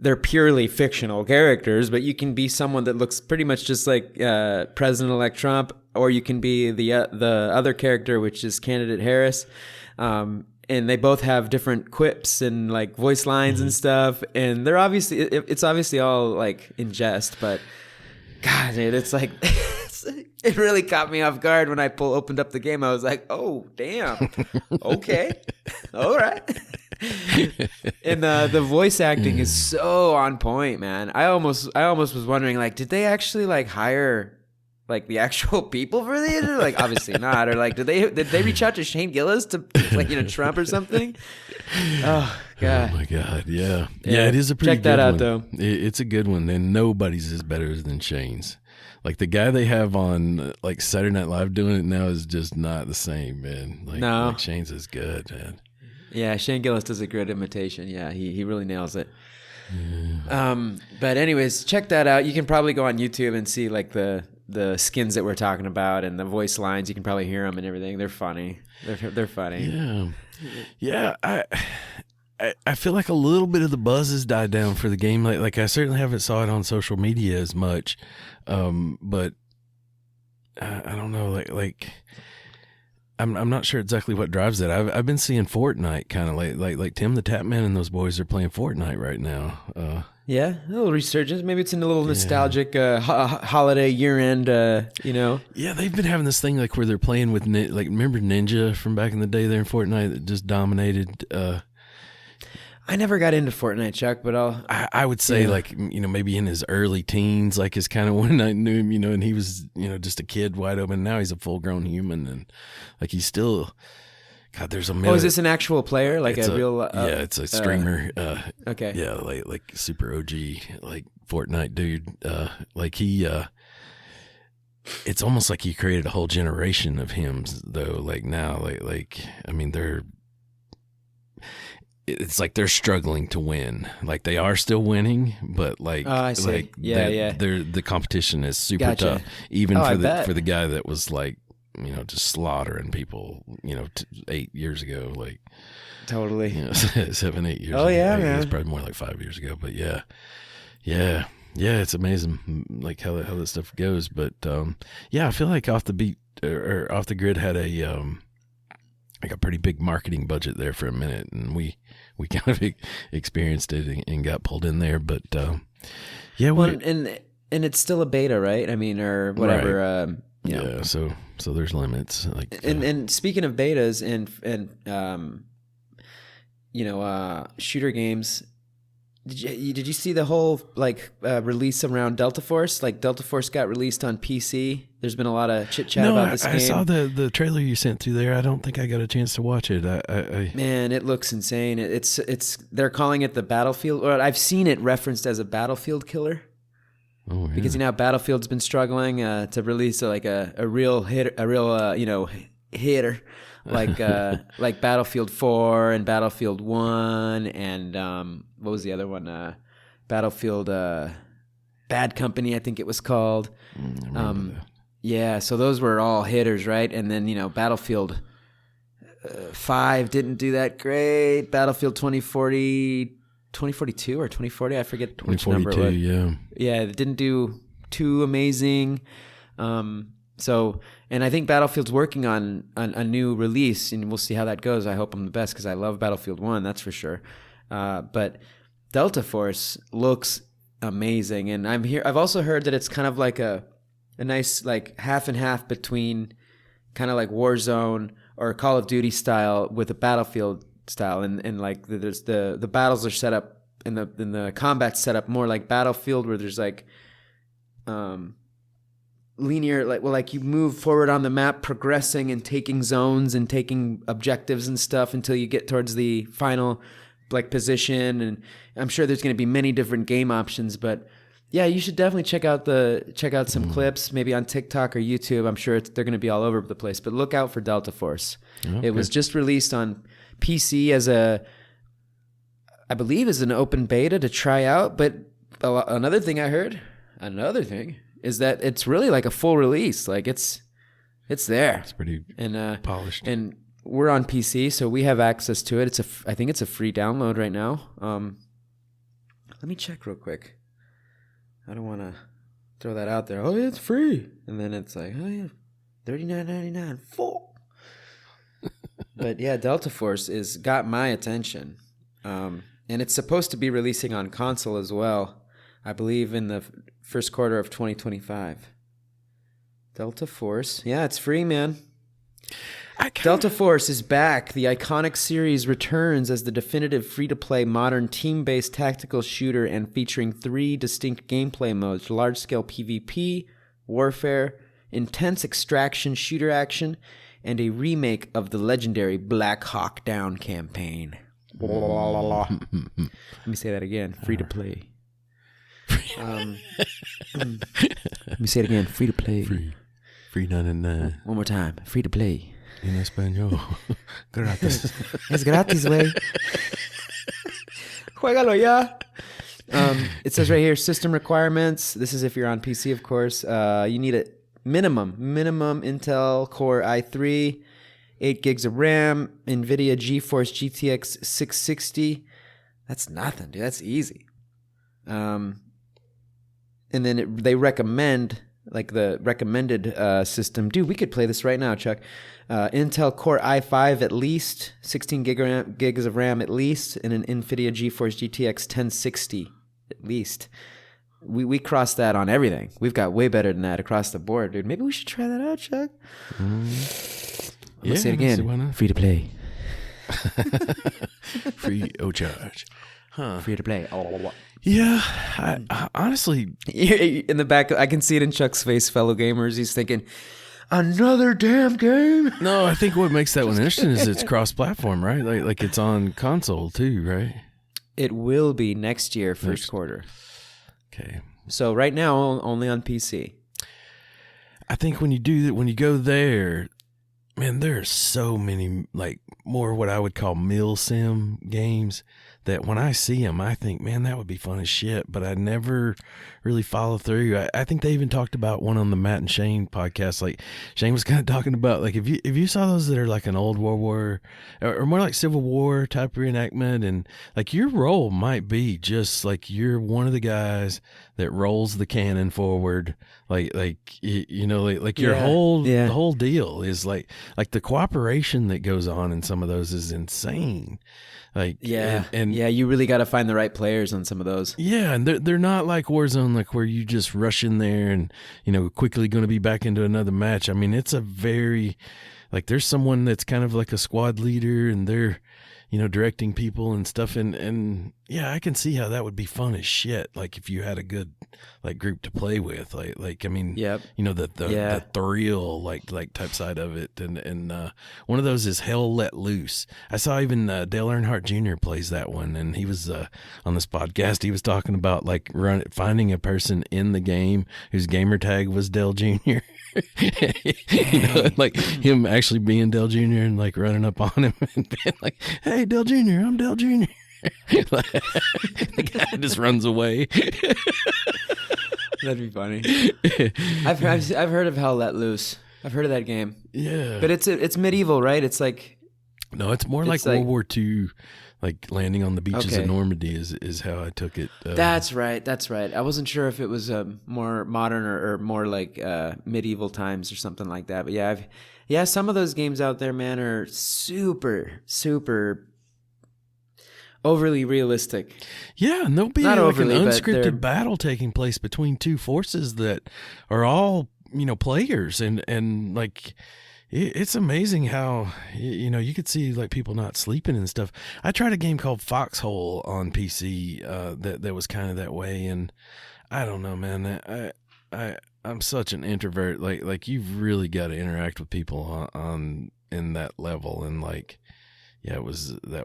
they're purely fictional characters, but you can be someone that looks pretty much just like President-elect Trump, or you can be the other character, which is candidate Harris. And they both have different quips and like voice lines and stuff. And they're it's obviously all like in jest, but God, dude, it's like, it really caught me off guard when I opened up the game. I was like, oh, damn. Okay. All right. And the voice acting is so on point, man. I almost was wondering, like, did they actually like hire like the actual people for these? Or, like, obviously not. Or like, did they reach out to Shane Gillis to Trump or something? Oh God. Oh my God. Yeah. It is a pretty check that good out one. though. It's a good one, and nobody's is better than Shane's. Like the guy they have on like Saturday Night Live doing it now is just not the same, man. Like Shane's is good, man. Yeah, Shane Gillis does a great imitation. Yeah, he really nails it. But anyways, check that out. You can probably go on YouTube and see like the skins that we're talking about and the voice lines. You can probably hear them and everything. They're funny. They're funny. Yeah. I feel like a little bit of the buzz has died down for the game. Like I certainly haven't saw it on social media as much, but I don't know. Like I'm not sure exactly what drives it. I've been seeing Fortnite kind of like Tim the Tapman and those boys are playing Fortnite right now. Yeah, a little resurgence. Maybe it's in a little nostalgic holiday year-end, Yeah, they've been having this thing like where they're playing with, remember Ninja from back in the day there in Fortnite that just dominated? I never got into Fortnite, Chuck, but I would say maybe in his early teens, like is kind of when I knew him, and he was, just a kid wide open. Now he's a full-grown human, and like he's still... God, there's a million. Oh, is this an actual player? Like a real... yeah, it's a streamer. Okay. Yeah, like super OG, like Fortnite dude. Like he... it's almost like he created a whole generation of him, though. Like now, like I mean, it's like they're struggling to win. Like they are still winning, but like... Oh, I see. Like yeah. The competition is super Gotcha. tough. Even for the guy that was like, just slaughtering people, 8 years ago, like totally, 7, 8 years. Oh ago. yeah, man. man. It's probably more like 5 years ago, but yeah. It's amazing, like how that stuff goes. But I feel like Off the Beat or Off the Grid had a pretty big marketing budget there for a minute, and we kind of experienced it and got pulled in there. But and it's still a beta, right? I mean, or whatever. Right. Yeah, so there's limits. Like, and speaking of betas and shooter games, did you see the whole release around Delta Force? Like Delta Force got released on PC. There's been a lot of chit chat about this game. I saw the trailer you sent through there. I don't think I got a chance to watch it. Man, it looks insane. It's they're calling it the Battlefield, or I've seen it referenced as a Battlefield killer. Oh, yeah. Because Battlefield's been struggling to release a real hit, hitter like Battlefield 4 and Battlefield 1 and what was the other one? Battlefield Bad Company, I think it was called. Yeah, so those were all hitters, right? And then Battlefield 5 didn't do that great. Battlefield 2042 or 2040, I forget which number it was. Yeah, it didn't do too amazing. So, and I think Battlefield's working on a new release, and we'll see how that goes. I hope I'm the best because I love Battlefield 1, that's for sure. But Delta Force looks amazing, and I've also heard that it's kind of like a nice like half and half between kind of like Warzone or Call of Duty style with a Battlefield style, and like there's the battles are set up and the combat's set up more like Battlefield, where there's like linear, like you move forward on the map, progressing and taking zones and taking objectives and stuff until you get towards the final like position. And I'm sure there's going to be many different game options, but yeah, you should definitely check out some clips, maybe on TikTok or YouTube. I'm sure they're going to be all over the place, but look out for Delta Force. Okay. It was just released on PC as I believe as an open beta to try out. But another thing is that it's really like a full release. Like it's there. It's pretty polished. And we're on PC, so we have access to it. I think it's a free download right now. Let me check real quick. I don't want to throw that out there. Oh, yeah, it's free. And then it's like, oh yeah, $39.99 full. But yeah, Delta Force got my attention. And it's supposed to be releasing on console as well, I believe in the first quarter of 2025. Delta Force. Yeah, it's free, man. Delta Force is back. The iconic series returns as the definitive free-to-play modern team-based tactical shooter and featuring 3 distinct gameplay modes: large-scale PvP, warfare, intense extraction shooter action, and a remake of the legendary Black Hawk Down campaign. Let me say that again. Free-to-play. Let me say it again. Free-to-play. Free 99. One more time. Free-to-play. En español. Gratis. Es gratis, güey. Juégalo ya. It says right here, system requirements. This is if you're on PC, of course. You need a minimum Intel Core i3, 8 gigs of RAM, NVIDIA GeForce GTX 660. That's nothing, dude. That's easy. And then they recommend, like the recommended system. Dude, we could play this right now, Chuck. Intel Core i5 at least, 16 gigs of RAM at least, and an NVIDIA GeForce GTX 1060 at least. We crossed that on everything. We've got way better than that across the board, dude. Maybe we should try that out, Chuck. Let's say it again. Free to play. Free of charge. Huh. Free to play. Yeah, I honestly... In the back, I can see it in Chuck's face, fellow gamers. He's thinking, another damn game? No, I think what makes that one interesting is it's cross-platform, right? Like it's on console too, right? It will be next year, first quarter. Okay. So right now, only on PC. I think when you do that, when you go there, man, there are so many like more what I would call meal sim games that when I see them, I think, man, that would be fun as shit. But I never really follow through. I think they even talked about one on the Matt and Shane podcast. Like Shane was kind of talking about, like if you saw those that are like an old World War or more like Civil War type reenactment, and like your role might be just like you're one of the guys that rolls the cannon forward, like your the whole deal is like the cooperation that goes on in some of those is insane. Like and you really got to find the right players on some of those. Yeah, and they're not like Warzone, like where you just rush in there and quickly going to be back into another match. I mean, it's a very like there's someone that's kind of like a squad leader, and they're directing people and stuff, and yeah, I can see how that would be fun as shit. Like if you had a good like group to play with, like I mean, the thrill like type side of it, and one of those is Hell Let Loose. I saw even Dale Earnhardt Jr. plays that one, and he was on this podcast. He was talking about like finding a person in the game whose gamer tag was Dale Jr. Like him actually being Dale Jr. and like running up on him and being like, "Hey, Dale Jr., I'm Dale Jr." The guy just runs away. That'd be funny. I've heard of Hell Let Loose. I've heard of that game. Yeah, but it's medieval, right? It's like No, it's more like World War II, like landing on the beaches of Normandy is how I took it. That's right. I wasn't sure if it was more modern or more like medieval times or something like that. But yeah, some of those games out there, man, are super, super overly realistic. Yeah, and there'll be Not like overly, an unscripted battle taking place between two forces that are all, players, and like it's amazing how you could see like people not sleeping and stuff. I tried a game called Foxhole on PC that was kind of that way, and I don't know, man. I'm such an introvert. Like you've really got to interact with people on in that level, and like. Yeah, that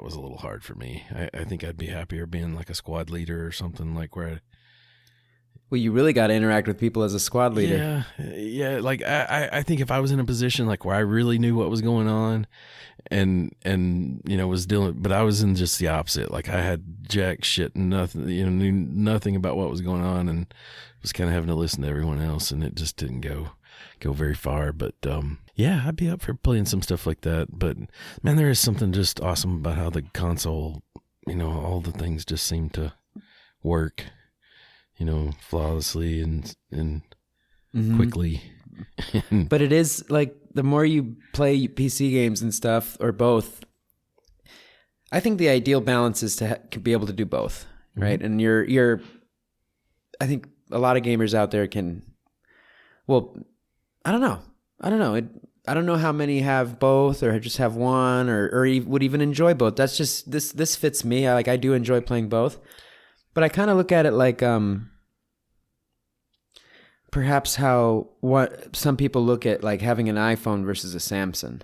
was a little hard for me. I think I'd be happier being like a squad leader or something like where. Well, you really got to interact with people as a squad leader. Yeah. Like I think if I was in a position like where I really knew what was going on, and was dealing, but I was in just the opposite. Like I had jack shit and nothing, knew nothing about what was going on, and was kind of having to listen to everyone else, and it just didn't go very far. But yeah, I'd be up for playing some stuff like that. But man, there is something just awesome about how the console, all the things just seem to work, flawlessly and quickly. But it is like the more you play PC games and stuff, or both, I think the ideal balance is to be able to do both, right? And I think a lot of gamers out there can, well, I don't know. I don't know how many have both or just have one or would even enjoy both. That's just, this fits me. I do enjoy playing both, but I kind of look at it like, perhaps what some people look at like having an iPhone versus a Samsung.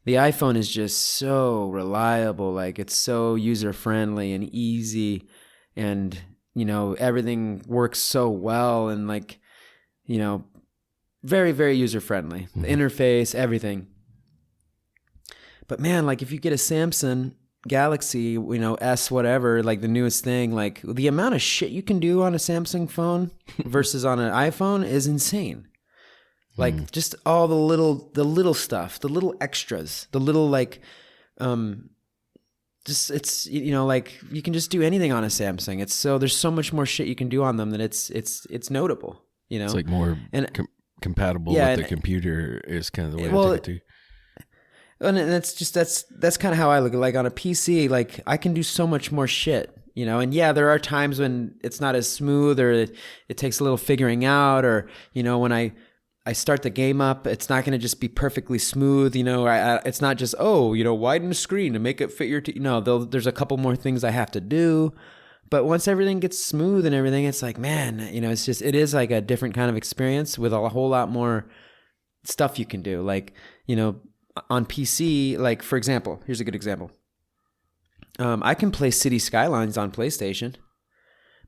The iPhone is just so reliable. Like it's so user friendly and easy, and, everything works so well, and like, very, very user-friendly. The interface, everything. But man, like if you get a Samsung Galaxy, S whatever, like the newest thing, like the amount of shit you can do on a Samsung phone versus on an iPhone is insane. Like just all the little stuff, the little extras, the little like, just it's like you can just do anything on a Samsung. There's so much more shit you can do on them that it's notable. It's like more compatible with the computer is kind of the way I take it too. And that's kind of how I look at it. Like on a PC, like I can do so much more shit, and yeah, there are times when it's not as smooth or it takes a little figuring out, or, when I start the game up, it's not going to just be perfectly smooth, it's not just, widen the screen to make it fit your, there's a couple more things I have to do. But once everything gets smooth and everything, it's like, man, it is like a different kind of experience with a whole lot more stuff you can do. Like, on PC, like for example, here's a good example. I can play City Skylines on PlayStation,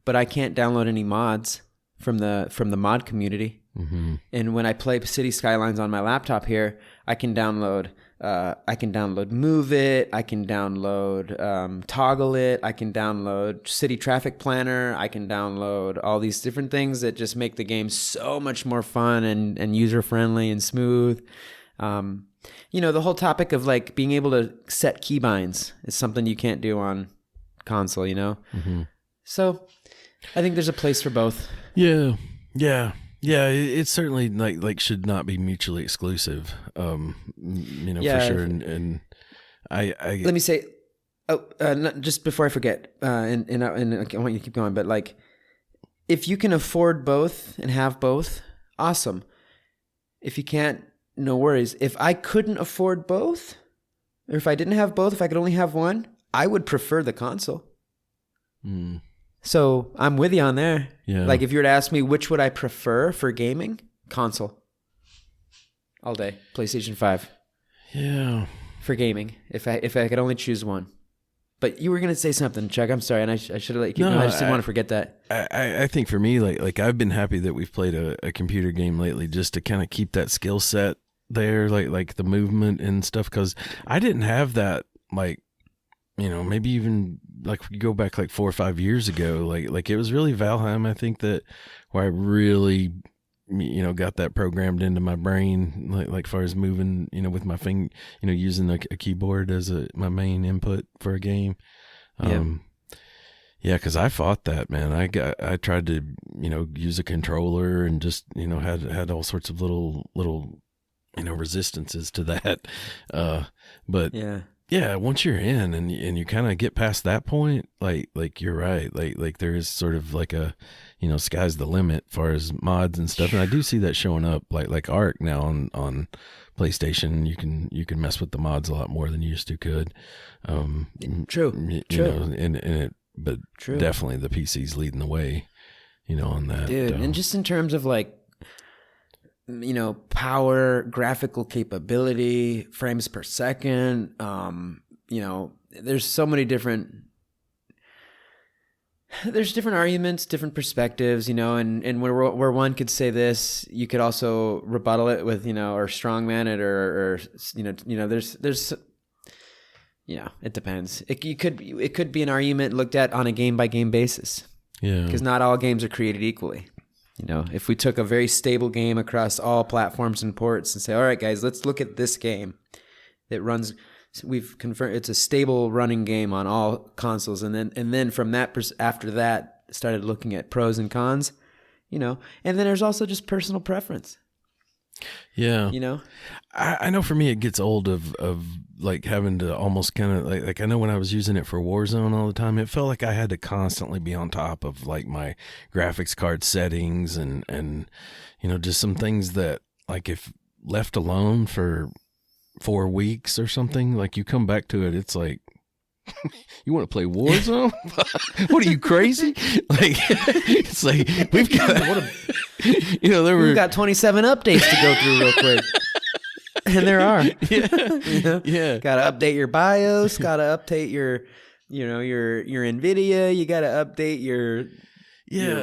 but I can't download any mods from the mod community. Mm-hmm. And when I play City Skylines on my laptop here, I can download Move It, I can download Toggle It, I can download City Traffic Planner, I can download all these different things that just make the game so much more fun and user friendly and smooth. The whole topic of like being able to set keybinds is something you can't do on console, Mm-hmm. So I think there's a place for both. Yeah. It's certainly like should not be mutually exclusive. For sure. And I let me say, just before I forget, and I want you to keep going, but like, if you can afford both and have both, awesome. If you can't, no worries. If I couldn't afford both, or if I didn't have both, if I could only have one, I would prefer the console. So I'm with you on there. Yeah. Like if you were to ask me which would I prefer for gaming, console. All day. PlayStation 5. Yeah. For gaming. If I could only choose one. But you were going to say something, Chuck. I'm sorry, and I should have let you keep going. I just didn't want to forget that. I think for me, like I've been happy that we've played a computer game lately just to kind of keep that skill set there, like the movement and stuff, because I didn't have that, like, maybe even like you go back like 4 or 5 years ago, like it was really Valheim, I think, that where I really, got that programmed into my brain, like far as moving, with my finger, using a keyboard as my main input for a game. Yeah, because I fought that, man. I tried to, use a controller and just, had all sorts of little, resistances to that. But yeah, once you're in and you kind of get past that point, like you're right. Like there is sort of like a, sky's the limit as far as mods and stuff. And I do see that showing up like Arc now on PlayStation. You can mess with the mods a lot more than you used to could. True. And it, but True. Definitely the PC's leading the way, on that. Dude, and just in terms of like, power, graphical capability, frames per second, there's so many different arguments, different perspectives, and where one could say this, you could also rebuttal it with, or strongman it or there's it depends. It could be an argument looked at on a game by game basis. Yeah. Because not all games are created equally. If we took a very stable game across all platforms and ports and say, all right, guys, let's look at this game that runs. We've confirmed it's a stable running game on all consoles, and then from that after that started looking at pros and cons, and then there's also just personal preference. Yeah. I know for me it gets old of like having to almost kind of like I know when I was using it for Warzone all the time, it felt like I had to constantly be on top of like my graphics card settings and just some things that like if left alone for 4 weeks or something, like you come back to it, it's like, you want to play Warzone? What are you, crazy? Like, it's like we've got we've got 27 updates to go through real quick, and there are. Yeah. Got to update your BIOS. Got to update your NVIDIA. You got to update your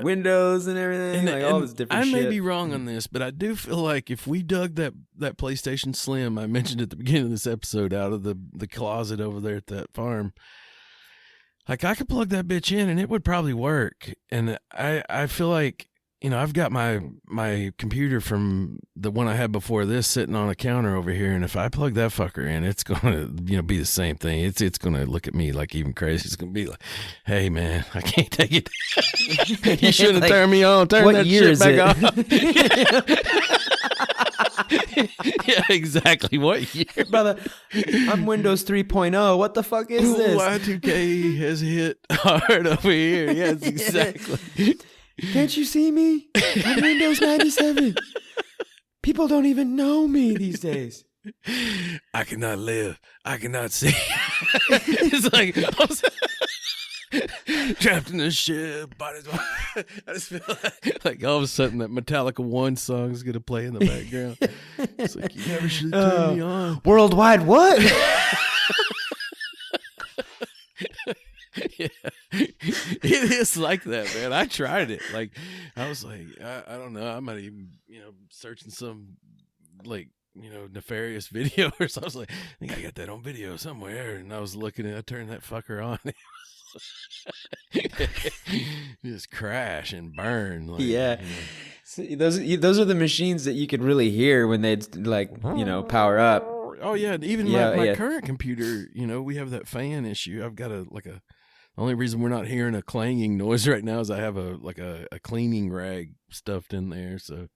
Windows and everything. And all this different shit. I may be wrong on this, but I do feel like if we dug that PlayStation Slim I mentioned at the beginning of this episode out of the closet over there at that farm, like I could plug that bitch in and it would probably work. And I feel like, I've got my computer from the one I had before this sitting on a counter over here, and if I plug that fucker in, it's gonna be the same thing. It's gonna look at me like even crazy. It's gonna be like, "Hey man, I can't take it. You shouldn't have turned me on. Turn that shit back off." Yeah, exactly. What year, brother? I'm Windows 3.0. What the fuck is this? Y2K has hit hard over here. Yes, exactly. Can't you see me? I'm Windows 97. People don't even know me these days. I cannot live. I cannot see. It's like trapped in this ship. I just feel like all of a sudden that Metallica 1 song is going to play in the background. It's like, you never should have turned me on. Worldwide what? Yeah, it is like that, man. I tried it. Like, I was like, I don't know. I might even, searching some like, nefarious video or something. I was like, I think I got that on video somewhere. And I was looking and I turned that fucker on. Just crash and burn. Like, yeah. See, those are the machines that you could really hear when they'd like, power up. Oh yeah. Even my current computer, we have that fan issue. I've got the only reason we're not hearing a clanging noise right now is I have a cleaning rag stuffed in there. So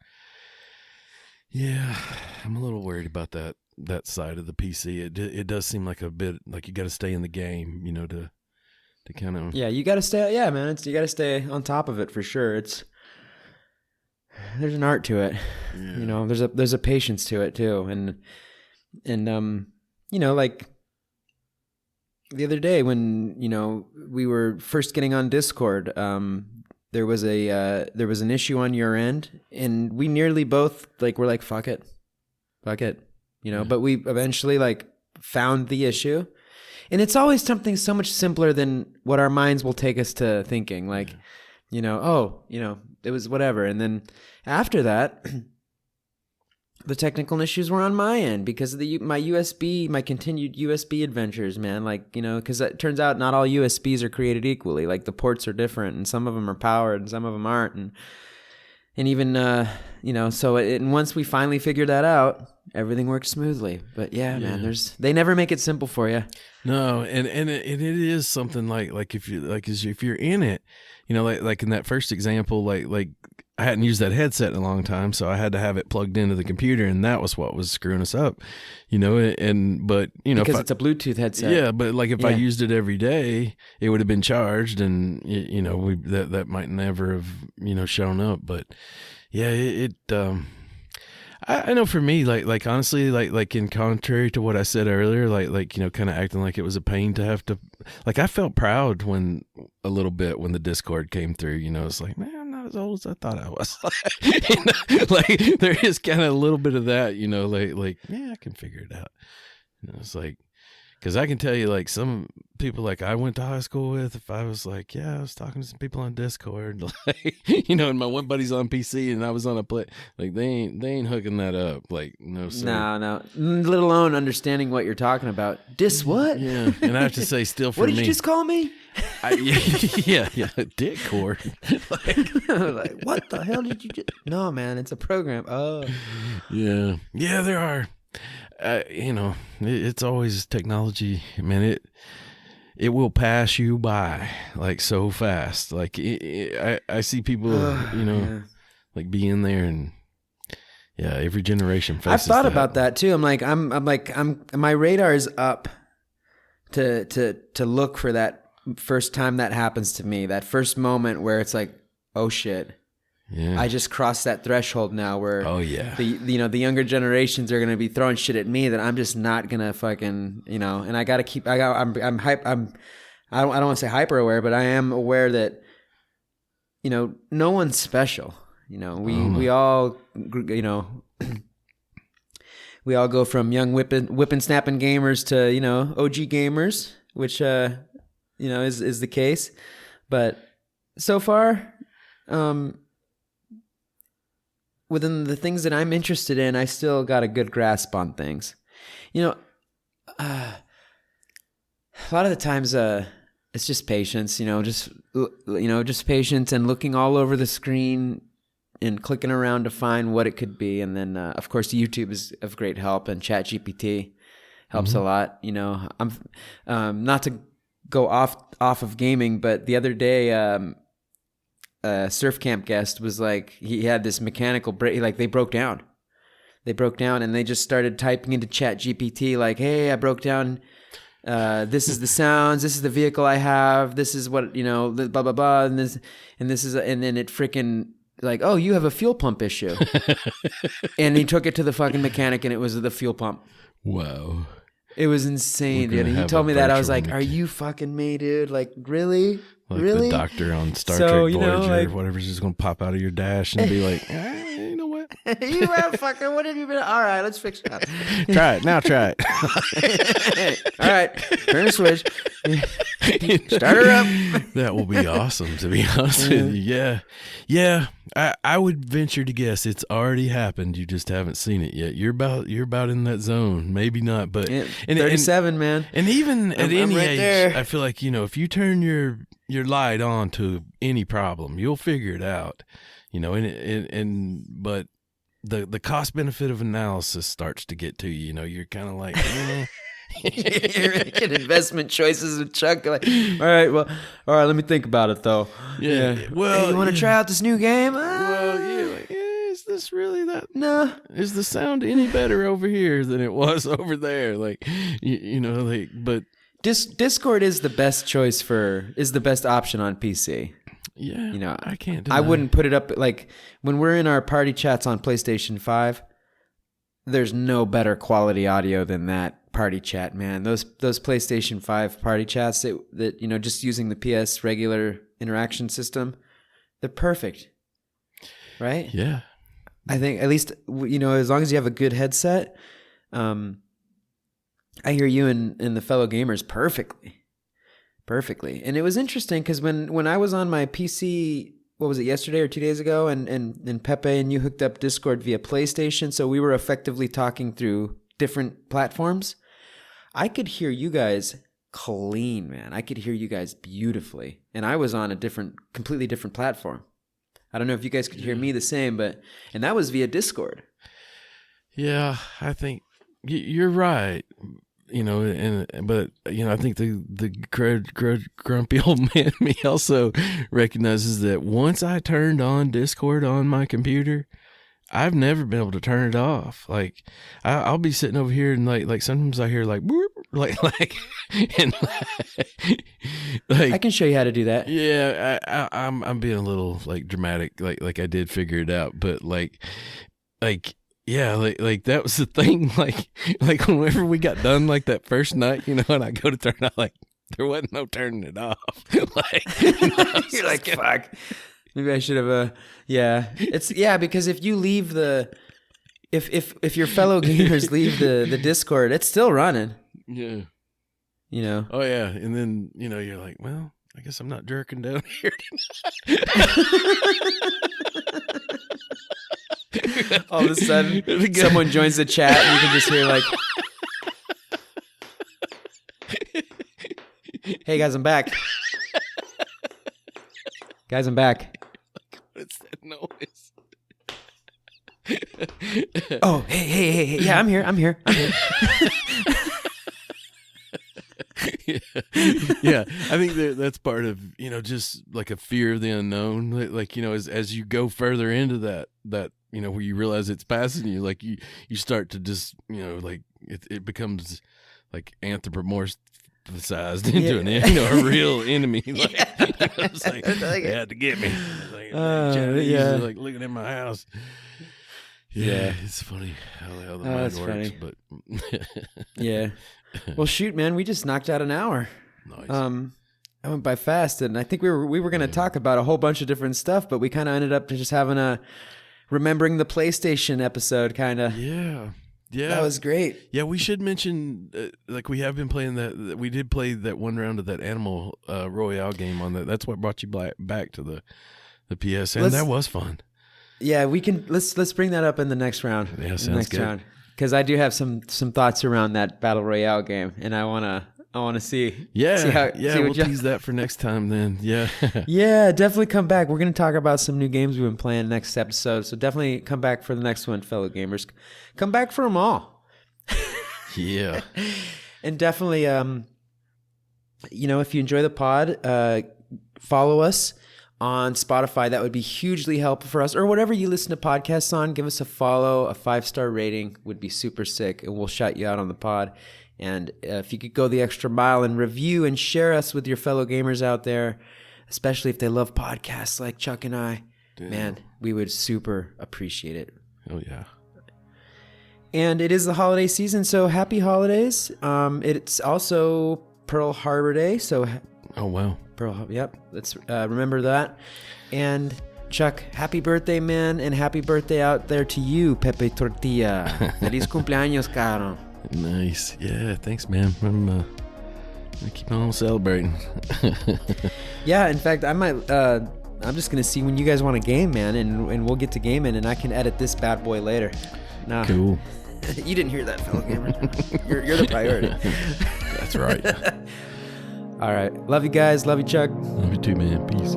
yeah, I'm a little worried about that side of the PC. It does seem like a bit like you got to stay in the game, to kind of. Yeah, you got to stay. Yeah, man, you got to stay on top of it for sure. There's an art to it. Yeah. There's a patience to it too, and like. The other day when, we were first getting on Discord, there was an issue on your end, and we nearly both were like, fuck it. But we eventually found the issue, and it's always something so much simpler than what our minds will take us to thinking. It was whatever. And then after that, the technical issues were on my end because of my continued USB adventures, man. Because it turns out not all USBs are created equally. Like the ports are different, and some of them are powered, and some of them aren't. And even, and once we finally figured that out, everything worked smoothly. But yeah, man, they never make it simple for you. No, and it is something like if you're in it, like in that first example, like I hadn't used that headset in a long time, so I had to have it plugged into the computer, and that was what was screwing us up, but because it's a Bluetooth headset. Yeah, but like if I used it every day, it would have been charged, and that might never have shown up. But yeah, I know for me, like honestly, like in contrary to what I said earlier, like kind of acting like it was a pain to have to, like I felt proud when the Discord came through. It's like, man, I'm not as old as I thought I was. Like there is kind of a little bit of that, like yeah, I can figure it out. It's like, because I can tell you, like some people like I went to high school with, if I was like, yeah, I was talking to some people on Discord, like, and my one buddy's on PC and I was on a play, like they ain't hooking that up, like no sir. No, let alone understanding what you're talking about. What? Yeah, and I have to say, still for what me, did you just call me? Yeah, Discord. Like, what the hell did you just? No, man, it's a program. Oh, yeah, there are. It's always technology, man. It will pass you by like so fast. Like I see people, like be in there, and yeah, every generation faces. I've thought that. about that too. I'm like, my radar is up to look for that first time that happens to me. That first moment where it's like, oh shit. Yeah. I just crossed that threshold now where the younger generations are gonna be throwing shit at me that I'm just not gonna fucking and I gotta keep I don't want to say hyper aware, but I am aware that no one's special. We all we all go from young whipping snapping gamers to OG gamers, which is the case, but so far within the things that I'm interested in, I still got a good grasp on things. A lot of the times, it's just patience. Just patience and looking all over the screen and clicking around to find what it could be. And then, of course, YouTube is of great help, and ChatGPT helps a lot. I'm not to go off of gaming, but the other day. Surf camp guest was like, he had this mechanical break, like they broke down and they just started typing into ChatGPT like, hey, I broke down, this is the sounds, this is the vehicle I have, this is what blah blah blah, and this is and then it freaking like, oh, you have a fuel pump issue. And he took it to the fucking mechanic and it was the fuel pump. Wow, it was insane, dude. He told me that. I was like, are you fucking me, dude? Like, really? Like really? The doctor on Star Trek Voyager, whatever's just going to pop out of your dash and be like, you know what? You have fucking, what have you been? All right, let's fix it up. Try it. All right, turn the switch. Start her up. That will be awesome, to be honest with you. Yeah. I would venture to guess it's already happened. You just haven't seen it yet. You're about in that zone. Maybe not, but 37, man. And even at any right age, there. I feel like if you turn your light on to any problem, you'll figure it out. But the cost benefit of analysis starts to get to you. You're kind of like, You're making investment choices with Chuck. Like, all right, let me think about it though. Yeah. Well, hey, you want to try out this new game? Well, yeah. Like, is this really that? No. Is the sound any better over here than it was over there? Like, but Discord is the best is the best option on PC. Yeah. I can't deny. I wouldn't put it up like when we're in our party chats on PlayStation 5. There's no better quality audio than that party chat, man. Those PlayStation 5 party chats that just using the PS regular interaction system, they're perfect. Right? Yeah. I think at least as long as you have a good headset, I hear you and the fellow gamers perfectly. And it was interesting because when I was on my PC, what was it, yesterday or 2 days ago, and Pepe and you hooked up Discord via PlayStation, so we were effectively talking through different platforms. I could hear you guys clean, man. I could hear you guys beautifully. And I was on a completely different platform. I don't know if you guys could hear me the same, and that was via Discord. Yeah, I think you're right. But I think the grumpy old man me also recognizes that once I turned on Discord on my computer, I've never been able to turn it off. Like I'll be sitting over here and like sometimes I hear like boop, like and like I can show you how to do that. Yeah, I'm being a little like dramatic, like I did figure it out, but like. Yeah, like that was the thing. Like whenever we got done, like that first night, and I go to turn out, like there wasn't no turning it off. Like you're like, fuck. Maybe I should have. Because if you leave if your fellow gamers leave the Discord, it's still running. Yeah. Oh yeah, and then you're like, well, I guess I'm not jerking down here. All of a sudden, someone joins the chat and you can just hear like, "Hey guys, I'm back. Guys, I'm back." What's that noise? Oh, hey, yeah, I'm here. Yeah, I think that's part of just like a fear of the unknown. Like as you go further into that where you realize it's passing you, like you start to just like it becomes like anthropomorphized into a real enemy. Like, it's like they had to get me. Like looking at my house. Yeah, it's funny how the mind works. Funny. But yeah. Well, shoot, man, we just knocked out an hour. Nice. I went by fast, and I think we were going to talk about a whole bunch of different stuff, but we kind of ended up just having a remembering the PlayStation episode, kind of. Yeah. That was great. Yeah, we should mention like we have been playing that. We did play that one round of that Animal Royale game on that. That's what brought you back to the PSN. That was fun. Yeah, we can let's bring that up in the next round. Yeah, sounds good. Because I do have some thoughts around that Battle Royale game, and I wanna see. Yeah, we'll tease that for next time then. Yeah. Yeah, definitely come back. We're gonna talk about some new games we've been playing next episode, so definitely come back for the next one, fellow gamers. Come back for them all. Yeah. And definitely, if you enjoy the pod, follow us on Spotify. That would be hugely helpful for us, or whatever you listen to podcasts on. Give us a follow, a 5-star rating would be super sick, and we'll shout you out on the pod. And if you could go the extra mile and review and share us with your fellow gamers out there, especially if they love podcasts like Chuck and I, man, we would super appreciate it. Oh yeah. And it is the holiday season, so happy holidays. It's also Pearl Harbor Day, so oh wow. Yep, let's remember that. And Chuck, happy birthday, man, and happy birthday out there to you, Pepe Tortilla. Feliz cumpleaños, caro. Nice. Yeah, thanks, man. I'm gonna keep on celebrating. Yeah, in fact, I'm just gonna see when you guys want a game, man, and we'll get to gaming, and I can edit this bad boy later. Nah. Cool. You didn't hear that, fellow gamer. You're the priority. That's right. All right. Love you guys. Love you, Chuck. Love you too, man. Peace.